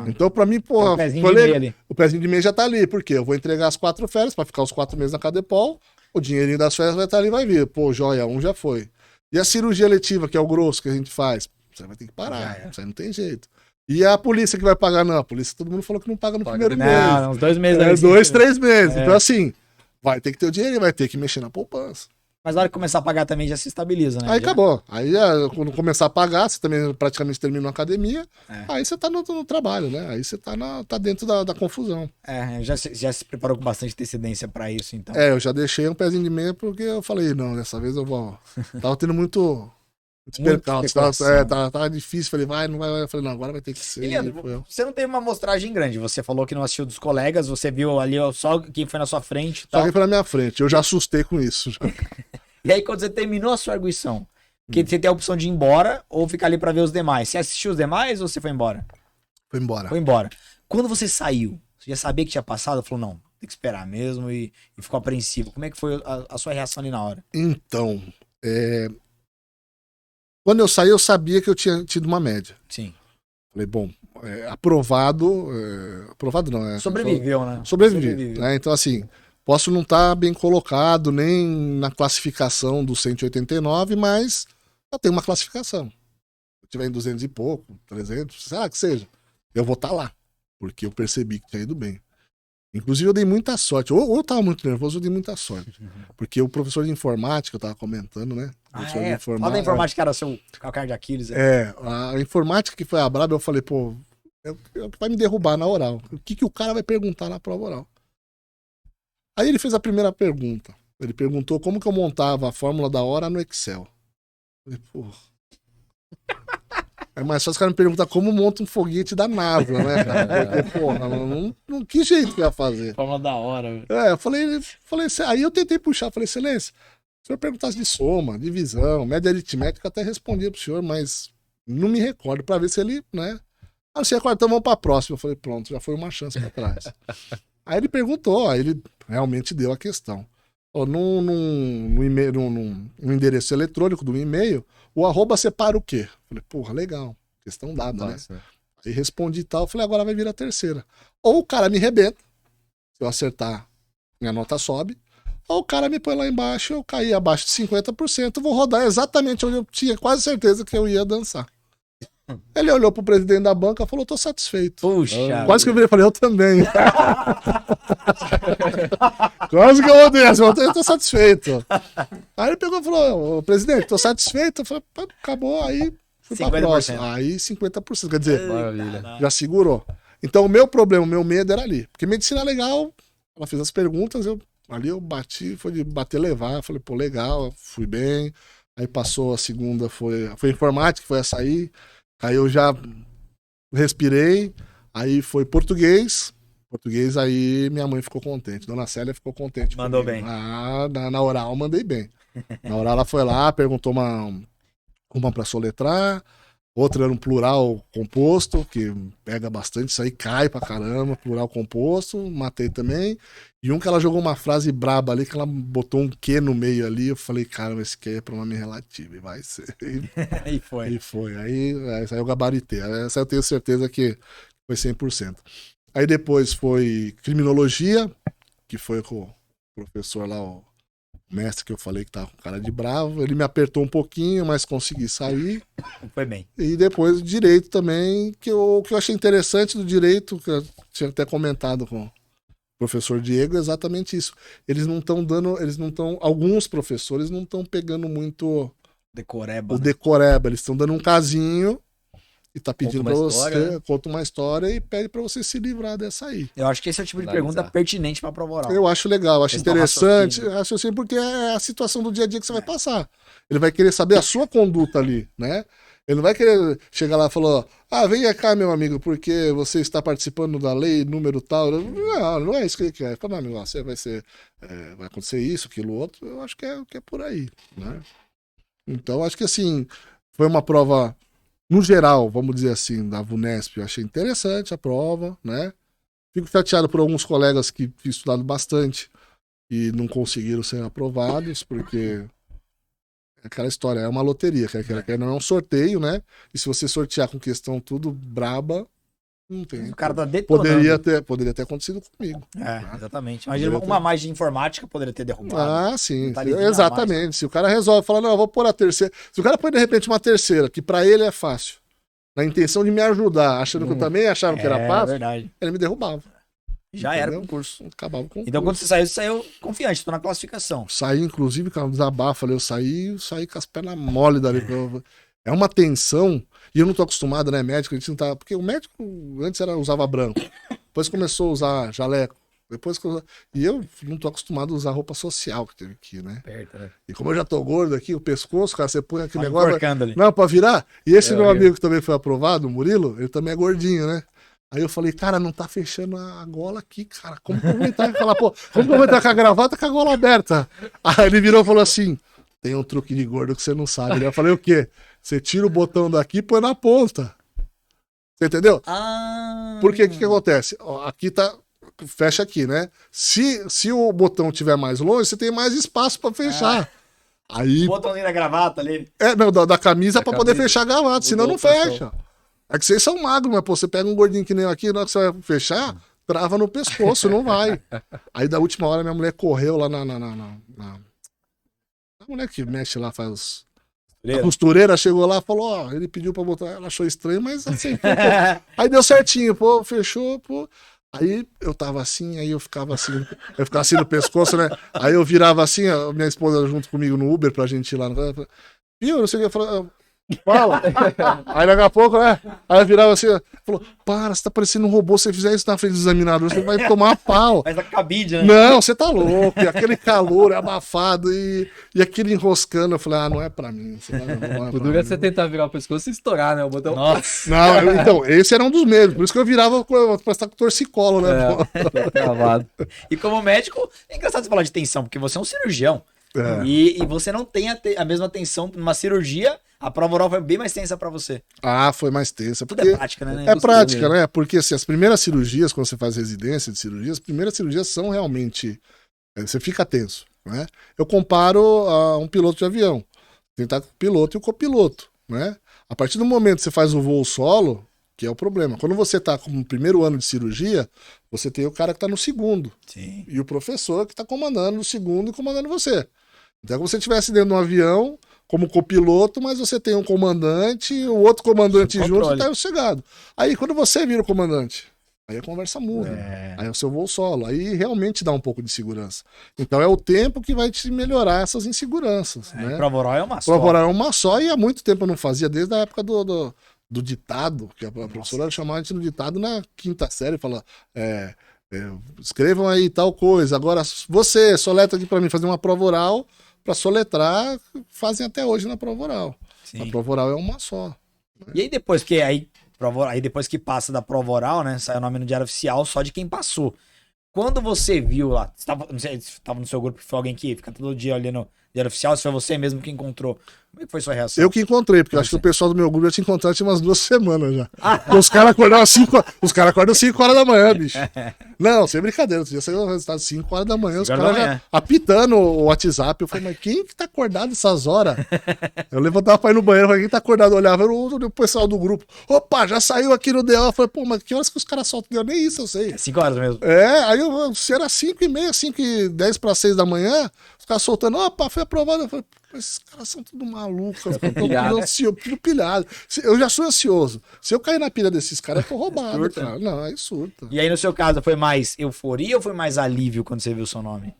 Então, pra mim, pô, o pezinho de meia já tá ali, porque eu vou entregar as 4 férias pra ficar os 4 meses na Cadepol, o dinheirinho das férias vai estar ali, vai vir. Pô, joia, já foi. E a cirurgia letiva, que é o grosso que a gente faz? Você vai ter que parar, isso aí não tem jeito. E a polícia que vai pagar? Não, a polícia todo mundo falou que não paga no primeiro mês. Não, uns 2 meses. 2, 3 meses. Então assim, vai ter que ter o dinheiro e vai ter que mexer na poupança. Mas na hora que começar a pagar também já se estabiliza, né? Aí acabou. Aí quando começar a pagar, você também praticamente termina a academia, aí você tá no trabalho, né? Aí você tá dentro da confusão. Já se preparou com bastante antecedência pra isso, então. Eu já deixei um pezinho de meia porque eu falei, não, dessa vez eu vou... Tava tendo muito percalço, tava difícil, falei, não vai, eu falei, não, agora vai ter que ser. Leandro, você não teve uma amostragem grande, você falou que não assistiu dos colegas, você viu ali só quem foi na sua frente. Só quem foi na minha frente, eu já assustei com isso. E aí quando você terminou a sua arguição, que você tem a opção de ir embora ou ficar ali pra ver os demais, você assistiu os demais ou você foi embora? Foi embora. Foi embora. Quando você saiu, você já sabia que tinha passado? Falou, não, tem que esperar mesmo e ficou apreensivo. Como é que foi a sua reação ali na hora? Então, quando eu saí, eu sabia que eu tinha tido uma média. Sim. Falei, bom, aprovado. Aprovado não, né? Sobreviveu, né? Sobreviveu. Né? Então, assim, posso não estar bem colocado nem na classificação do 189, mas eu tenho uma classificação. Se eu tiver em 200 e pouco, 300, sei lá que seja, eu vou estar lá, porque eu percebi que tinha ido bem. Inclusive, eu dei muita sorte. Ou eu tava muito nervoso, eu dei muita sorte. Porque o professor de informática, eu tava comentando, né? Fala da informática, era seu calcanhar de Aquiles. A informática que foi a braba, eu falei, pô, vai me derrubar na oral. O que o cara vai perguntar na prova oral? Aí ele fez a primeira pergunta. Ele perguntou como que eu montava a fórmula da hora no Excel. Eu falei, pô... É mais fácil os caras me perguntar como monta um foguete da NASA, né, cara? Porque, porra, que jeito que eu ia fazer? Fórmula da hora, velho. Eu falei, aí eu tentei puxar, falei, excelência, se o senhor perguntasse de soma, divisão, média aritmética, eu até respondia pro senhor, mas não me recordo, pra ver se ele, né? Ah, você recorda, então vamos pra próxima. Eu falei, pronto, já foi uma chance pra trás. Aí ele perguntou, aí ele realmente deu a questão. No endereço eletrônico do e-mail, o arroba separa o quê? Falei, porra, legal. Questão dada, nossa, né? Aí respondi e tal, falei, agora vai vir a terceira. Ou o cara me rebenta, se eu acertar, minha nota sobe, ou o cara me põe lá embaixo, eu caí abaixo de 50%, vou rodar exatamente onde eu tinha quase certeza que eu ia dançar. Ele olhou pro presidente da banca e falou, tô satisfeito. Puxa. Quase que eu virei e falei, eu também. Quase que eu odeio, eu tô satisfeito. Aí ele pegou e falou, presidente, tô satisfeito. Eu falei, acabou, aí fui pra próxima. Aí 50%, quer dizer, já segurou. Então o meu problema, o meu medo era ali. Porque medicina legal, ela fez as perguntas, ali eu bati, foi de bater levar. Falei, pô, legal, fui bem. Aí passou a segunda, foi informática, foi açaí. Aí eu já respirei, aí foi português, aí minha mãe ficou contente, Dona Célia ficou contente. Mandou comigo. bem. Na oral mandei bem. Na oral ela foi lá, perguntou uma pra soletrar, Outro era um plural composto, que pega bastante, isso aí cai pra caramba, plural composto, matei também. E um que ela jogou uma frase braba ali, que ela botou um que no meio ali, eu falei, cara, esse que é pronome relativo, e vai ser. E foi. E foi. Aí eu gabaritei. Essa eu tenho certeza que foi 100%. Aí depois foi criminologia, que foi com o professor lá, o mestre que eu falei que tava com cara de bravo. Ele me apertou um pouquinho, mas consegui sair. Foi bem. E depois direito também, que eu achei interessante do direito, que eu tinha até comentado com o professor Diego, é exatamente isso. Alguns professores não estão pegando muito Decoreba. o decoreba, eles estão dando um casinho e tá pedindo pra você, história, né? conta uma história e pede pra você se livrar dessa aí. Eu acho que esse é o tipo de Analisar. pergunta pertinente pra prova oral. Eu acho legal, acho Esse é o interessante, acho assim, porque é a situação do dia a dia que você vai passar. Ele vai querer saber a sua conduta ali, né? Ele não vai querer chegar lá e falar, vem cá, meu amigo, porque você está participando da lei, número tal. Não é isso que ele quer. Fala, não, amigo, você vai acontecer isso, aquilo, outro. Eu acho que é por aí, né? Então, acho que assim, foi uma prova, no geral, vamos dizer assim, da VUNESP, eu achei interessante a prova, né? Fico chateado por alguns colegas que estudaram bastante e não conseguiram ser aprovados, porque é aquela história, é uma loteria, que não é um sorteio, né? E se você sortear com questão tudo braba, não tem. O cara tá detonando. Poderia ter acontecido comigo. Exatamente. Imagina uma mais de informática poderia ter derrubado. Ah, sim. Tá aliviando Exatamente. Se o cara resolve falar, não, eu vou pôr a terceira. Se o cara põe de repente uma terceira, que pra ele é fácil, na intenção de me ajudar, achando que eu também achava que era fácil, verdade. ele me derrubava. Já era o Entendeu? concurso. Acabava com o Então quando concurso. você saiu confiante, tô na classificação. Saí, inclusive, com um desabafo, eu saí com as pernas mole dali. É uma tensão, e eu não tô acostumado, né, médico, a gente não tá. Porque o médico antes usava branco, depois começou a usar jaleco, e eu não tô acostumado a usar roupa social que teve aqui, né? Perto, né? E como eu já tô gordo aqui, o pescoço, cara, você põe aquele Vai negócio. enforcando ali. Não, pra virar. E esse meu eu. amigo que também foi aprovado, o Murilo, ele também é gordinho, né? Aí eu falei, cara, não tá fechando a gola aqui, cara. Como que eu vou entrar com aquela porra? Como que eu vou entrar com a gravata com a gola aberta? Aí ele virou e falou assim: tem um truque de gordo que você não sabe. Eu falei, o quê? Você tira o botão daqui e põe na ponta. Você entendeu? Porque o que acontece? Ó, aqui tá. Fecha aqui, né? Se o botão estiver mais longe, você tem mais espaço pra fechar. Aí. O botãozinho da gravata ali. Não, da camisa pra poder camisa. fechar a gravata, senão não Mudou a posição. fecha. É que vocês são magros, mas pô, você pega um gordinho que nem eu aqui, na hora que você vai fechar, trava no pescoço, não vai. Aí da última hora minha mulher correu lá na mulher que mexe lá, faz a costureira chegou lá e falou, ó, ele pediu pra botar, ela achou estranho, mas aceitou. Aí deu certinho, pô, fechou, pô. Aí eu tava assim, aí eu ficava assim no pescoço, né? Aí eu virava assim, a minha esposa junto comigo no Uber pra gente ir lá. Viu? Não sei o que, eu falei, fala. Aí daqui a pouco, né? Aí eu virava assim, falou, para, você tá parecendo um robô, se você fizer isso na frente do examinador, você vai tomar pau. Faz a cabide, né? Não, você tá louco, e aquele calor abafado e aquele enroscando, eu falei, não é pra mim. Não é O duro é você tentar virar o pescoço e estourar, né? O botão. Nossa. Não, então, esse era um dos medos, por isso que eu virava pra estar com torcicolo, né? Tô travado. E como médico, é engraçado você falar de tensão, porque você é um cirurgião. É. E você não tem a mesma tensão numa cirurgia, a prova oral foi bem mais tensa pra você. Foi mais tensa. Tudo Porque é prática, né? é prática, né? Porque assim, as primeiras cirurgias, quando você faz residência de cirurgia, as primeiras cirurgias são realmente. Você fica tenso, né? Eu comparo a um piloto de avião. Tem que estar com o piloto e o copiloto, né? A partir do momento que você faz o voo solo, que é o problema. Quando você tá com o primeiro ano de cirurgia, você tem o cara que tá no segundo. Sim. E o professor que tá comandando no segundo e comandando você. Então é como se você estivesse dentro de um avião como copiloto, mas você tem um comandante e o outro comandante junto e tá sossegado. Aí quando você vira o comandante, aí a conversa muda. Aí é o seu voo solo. Aí realmente dá um pouco de segurança. Então é o tempo que vai te melhorar essas inseguranças. Né? Prova oral é uma só. Prova oral é uma só e há muito tempo eu não fazia, desde a época do ditado, que a professora chamava a gente no ditado na quinta série, fala, escrevam aí tal coisa. Agora você soletra aqui pra mim fazer uma prova oral. Pra soletrar, fazem até hoje na prova oral. Sim. A prova oral é uma só. E aí depois depois que passa da prova oral, né? Sai o nome no diário oficial só de quem passou. Quando você viu lá, não sei se estava no seu grupo, foi alguém que fica todo dia olhando Diário Oficial, se foi você mesmo que encontrou. Como é que foi sua reação? Eu que encontrei, porque eu acho que o pessoal do meu grupo já tinha encontrado tinha umas 2 semanas já. Os caras acordavam os caras acordam 5 horas da manhã, bicho. Não, sem brincadeira, já saiu o resultado 5 horas da manhã, os caras já apitando o WhatsApp. Eu falei, mas quem que tá acordado essas horas? Eu levantava pra ir no banheiro, falei, quem tá acordado? Eu olhava, era o pessoal do grupo. Opa, já saiu aqui no DO. Eu falei, pô, mas que horas que os caras soltam? Nem isso eu sei. 5 horas mesmo. Aí se era 5h30, 5h10 para 6 da manhã, os caras soltando, opa, foi aprovado. Eu falei, esses caras são tudo malucos, tudo pilhado. Eu já sou ansioso. Se eu cair na pilha desses caras, eu tô roubado, cara. Não, aí surta. E aí, no seu caso, foi mais euforia ou foi mais alívio quando você viu o seu nome?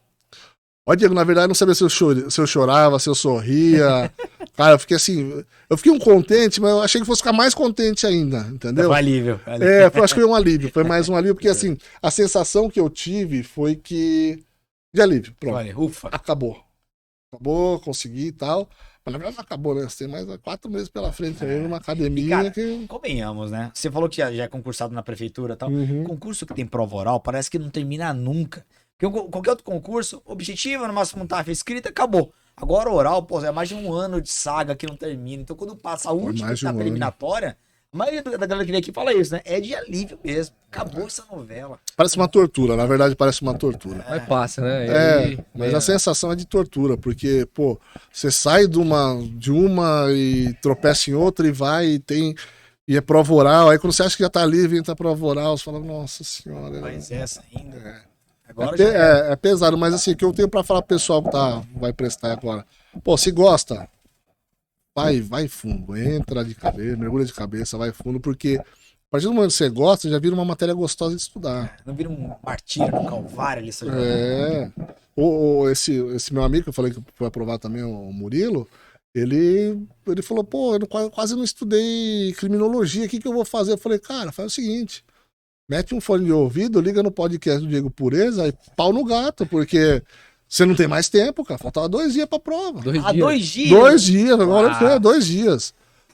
Ó, Diego, na verdade, eu não sabia se eu chorava, se eu sorria. Cara, eu fiquei assim. Eu fiquei contente, mas eu achei que fosse ficar mais contente ainda, entendeu? Foi alívio. Eu acho que foi um alívio. Foi mais um alívio, porque assim, a sensação que eu tive foi que. De alívio, pronto. Olha, ufa. Acabou, consegui e tal. Mas na verdade não acabou, né? Você tem mais 4 meses pela frente aí numa academia. E, cara, que... convenhamos, né? Você falou que já é concursado na prefeitura e tal. Uhum. Concurso que tem prova oral parece que não termina nunca. Porque qualquer outro concurso, objetivo, no máximo uma tarefa escrita, acabou. Agora oral, pô, é mais de 1 ano de saga que não termina. Então quando passa a última etapa eliminatória, a maioria da galera que vem aqui fala isso, né? É de alívio mesmo. Acabou essa novela. Parece uma tortura, na verdade parece uma tortura. Mas passa, né? Mas a sensação é de tortura, porque, pô, você sai de uma e tropeça em outra e vai e tem... E é prova oral, aí quando você acha que já tá livre, entra a prova oral, você fala, nossa senhora. Mas essa ainda... Agora é pesado, mas assim, o que eu tenho pra falar pro pessoal que vai prestar agora. Pô, se gosta, vai fundo, entra de cabeça, mergulha de cabeça, vai fundo, porque a partir do momento que você gosta, já vira uma matéria gostosa de estudar. Não vira um martírio, um calvário ali. Esse meu amigo que eu falei que foi aprovado também, o Murilo, ele falou, pô, eu quase não estudei criminologia, o que eu vou fazer? Eu falei, cara, faz o seguinte, mete um fone de ouvido, liga no podcast do Diego Pureza e pau no gato, porque você não tem mais tempo, cara. Faltava 2 dias pra prova. 2 dias? 2 dias, agora foi 2 dias.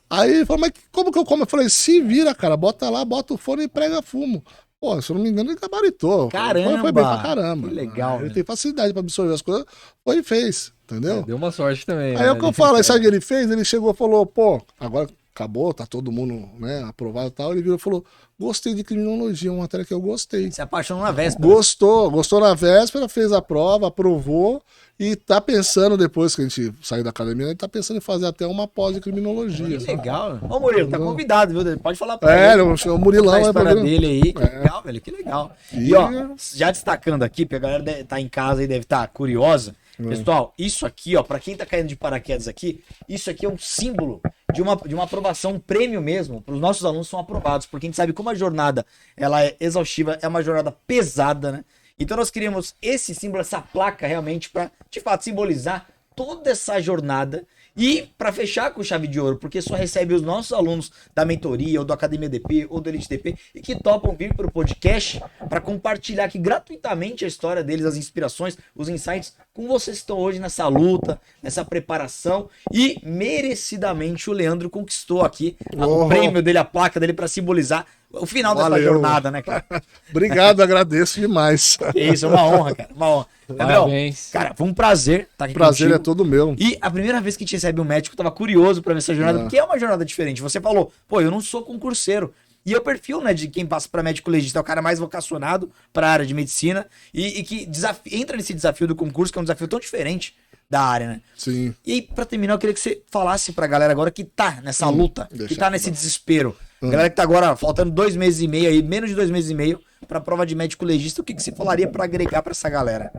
Aí ele falou, mas como que eu como? Eu falei, se vira, cara, bota lá, bota o fone e prega fumo. Pô, se eu não me engano, ele gabaritou. Caramba! Foi bem pra caramba. Que legal. Ele tem facilidade pra absorver as coisas. Foi e fez, entendeu? Deu uma sorte também. Aí é o que eu falo, aí sabe o que ele fez? Ele chegou e falou, pô, agora acabou, tá todo mundo, né, aprovado e tal. Ele virou e falou, gostei de criminologia, uma matéria que eu gostei. Se apaixonou na véspera. Gostou na véspera, fez a prova, aprovou e tá pensando, depois que a gente saiu da academia, ele tá pensando em fazer até uma pós de criminologia. Que legal. Ô, Murilo, tá convidado, viu? Pode falar pra ele. O Murilão a história é dele aí. Que legal, velho, que legal. E ó, já destacando aqui, porque a galera tá em casa e deve estar curiosa. Pessoal, isso aqui, ó, pra quem tá caindo de paraquedas aqui, isso aqui é um símbolo de uma aprovação, um prêmio mesmo, para os nossos alunos são aprovados, porque a gente sabe como a jornada, ela é exaustiva, é uma jornada pesada, né? Então nós queríamos esse símbolo, essa placa realmente para, de fato, simbolizar toda essa jornada e para fechar com chave de ouro, porque só recebe os nossos alunos da mentoria ou do Academia DP ou do Elite DP e que topam vir para o podcast para compartilhar aqui gratuitamente a história deles, as inspirações, os insights com vocês que estão hoje nessa luta, nessa preparação e merecidamente o Leandro conquistou aqui o prêmio dele, a placa dele para simbolizar o final dessa jornada, né, cara? Obrigado, agradeço demais. Isso, é uma honra, cara, uma honra. Gabriel, cara, foi um prazer estar aqui prazer contigo. É todo meu. E a primeira vez que a gente recebe um médico, eu tava curioso pra ver essa jornada, porque é uma jornada diferente. Você falou, pô, eu não sou concurseiro. E é o perfil, né, de quem passa pra médico legista, é o cara mais vocacionado pra área de medicina e que entra nesse desafio do concurso, que é um desafio tão diferente da área, né? Sim. E pra terminar, eu queria que você falasse pra galera agora que tá nessa luta, que tá nesse desespero. Galera que tá agora faltando 2 meses e meio aí, menos de 2 meses e meio pra prova de médico legista, o que você falaria pra agregar pra essa galera?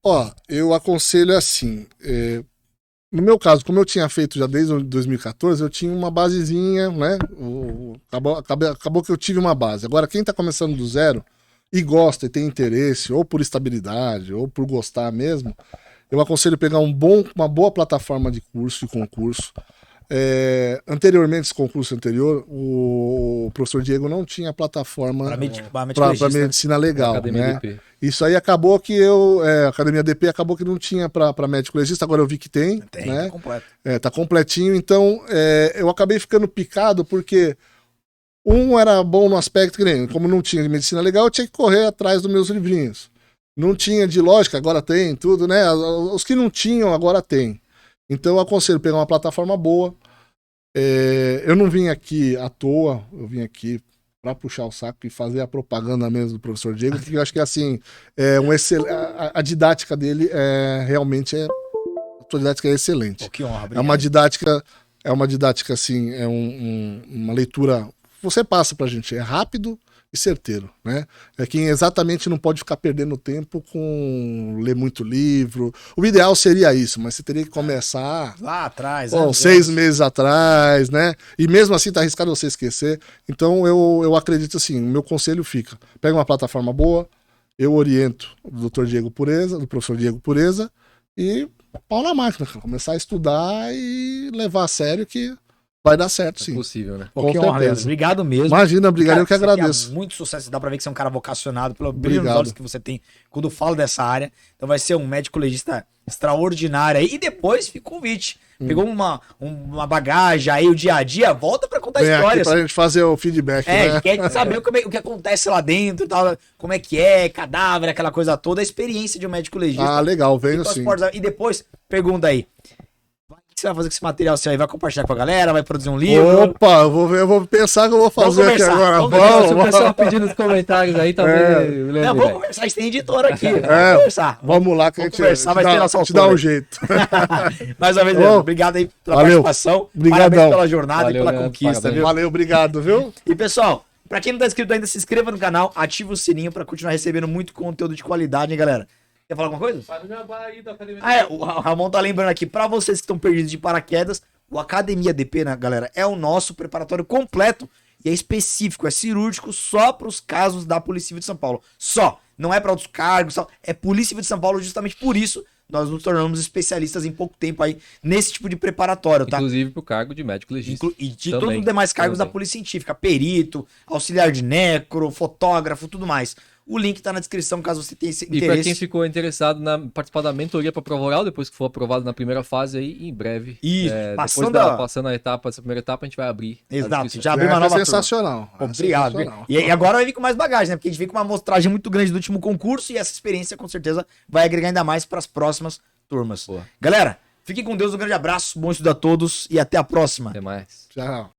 Ó, eu aconselho assim, no meu caso, como eu tinha feito já desde 2014, eu tinha uma basezinha, né? Acabou que eu tive uma base. Agora, quem tá começando do zero e gosta e tem interesse, ou por estabilidade, ou por gostar mesmo, eu aconselho pegar uma boa plataforma de curso, de concurso. Anteriormente, esse concurso anterior, o professor Diego não tinha plataforma para medicina legal, né? Isso aí acabou que a Academia DP acabou que não tinha para médico legista, agora eu vi que tem, né? Tá completo. Tá completinho, então eu acabei ficando picado porque era bom no aspecto que nem, como não tinha de medicina legal, eu tinha que correr atrás dos meus livrinhos. Não tinha de lógica, agora tem, tudo, né? Os que não tinham, agora tem. Então eu aconselho pegar uma plataforma boa. Eu não vim aqui à toa, eu vim aqui para puxar o saco e fazer a propaganda mesmo do professor Diego, porque eu acho que assim, a didática dele realmente a sua didática é excelente. Pô, que honra, É uma didática assim, uma leitura, você passa pra gente, é rápido e certeiro, né? É quem exatamente não pode ficar perdendo tempo com ler muito livro. O ideal seria isso, mas você teria que começar lá atrás, 6 meses atrás, né? E mesmo assim tá arriscado você esquecer. Então eu acredito assim, o meu conselho fica, pega uma plataforma boa, eu oriento do Dr. Diego Pureza, do professor Diego Pureza, e pau na máquina, cara. Começar a estudar e levar a sério que vai dar certo, sim. É possível, né? Pô, que honra, Leandro. Obrigado mesmo. Imagina, obrigado, eu que Cara, você agradeço. tem muito sucesso, dá pra ver que você é um cara vocacionado pelo brilho nos Obrigado. olhos que você tem quando falo dessa área. Então vai ser um médico legista extraordinário aí. E depois fica o convite. Pegou uma bagagem aí, o dia a dia, volta pra contar Vem aqui histórias. pra gente fazer o feedback, né? Quer saber o que acontece lá dentro, tal, como é que é, cadáver, aquela coisa toda, a experiência de um médico legista. Ah, legal, venho Então, as sim. portas- E depois, pergunta aí. O que você vai fazer com esse material seu aí? Vai compartilhar com a galera? Vai produzir um livro? Opa, eu vou pensar que eu vou Vamos fazer aqui conversar, agora. vamos Se o Vamos, pessoal pedir nos comentários aí, talvez. Não, vamos conversar, a gente tem editor aqui. Vamos É, conversar. vamos lá que a Vamos gente conversar, vai ter nossa te dá autora um aí. jeito. Mais uma vez, Ô, Leandro, obrigado aí pela valeu. participação. Obrigadão. Parabéns pela jornada Valeu, e pela Leandro, conquista, parabéns. viu? Valeu, obrigado, viu? E pessoal, pra quem não tá inscrito ainda, se inscreva no canal, ativa o sininho pra continuar recebendo muito conteúdo de qualidade, hein, galera? Quer falar alguma coisa? O Ramon tá lembrando aqui, pra vocês que estão perdidos de paraquedas, o Academia DP, né, galera, é o nosso preparatório completo e é específico, é cirúrgico só pros casos da Polícia Civil de São Paulo. Só, não é pra outros cargos, só, é Polícia Civil de São Paulo, justamente por isso nós nos tornamos especialistas em pouco tempo aí nesse tipo de preparatório, tá? Inclusive pro cargo de médico legista. E de Também, todos os demais cargos da também. Polícia Científica, perito, auxiliar de necro, fotógrafo, tudo mais. O link tá na descrição caso você tenha esse E pra interesse. quem ficou interessado em participar da mentoria para prova oral, depois que for aprovado na primeira fase aí, em breve. Isso, Passando a etapa, essa primeira etapa, a gente vai abrir. as Exato, inscrições. já abriu uma É nova turma. sensacional. Pô, É obrigado. sensacional. E agora vai vir com mais bagagem, né? Porque a gente veio com uma amostragem muito grande do último concurso e essa experiência com certeza vai agregar ainda mais para as próximas turmas. Boa. Galera, fiquem com Deus, um grande abraço, bom estudo a todos e até a próxima. Até mais. Tchau.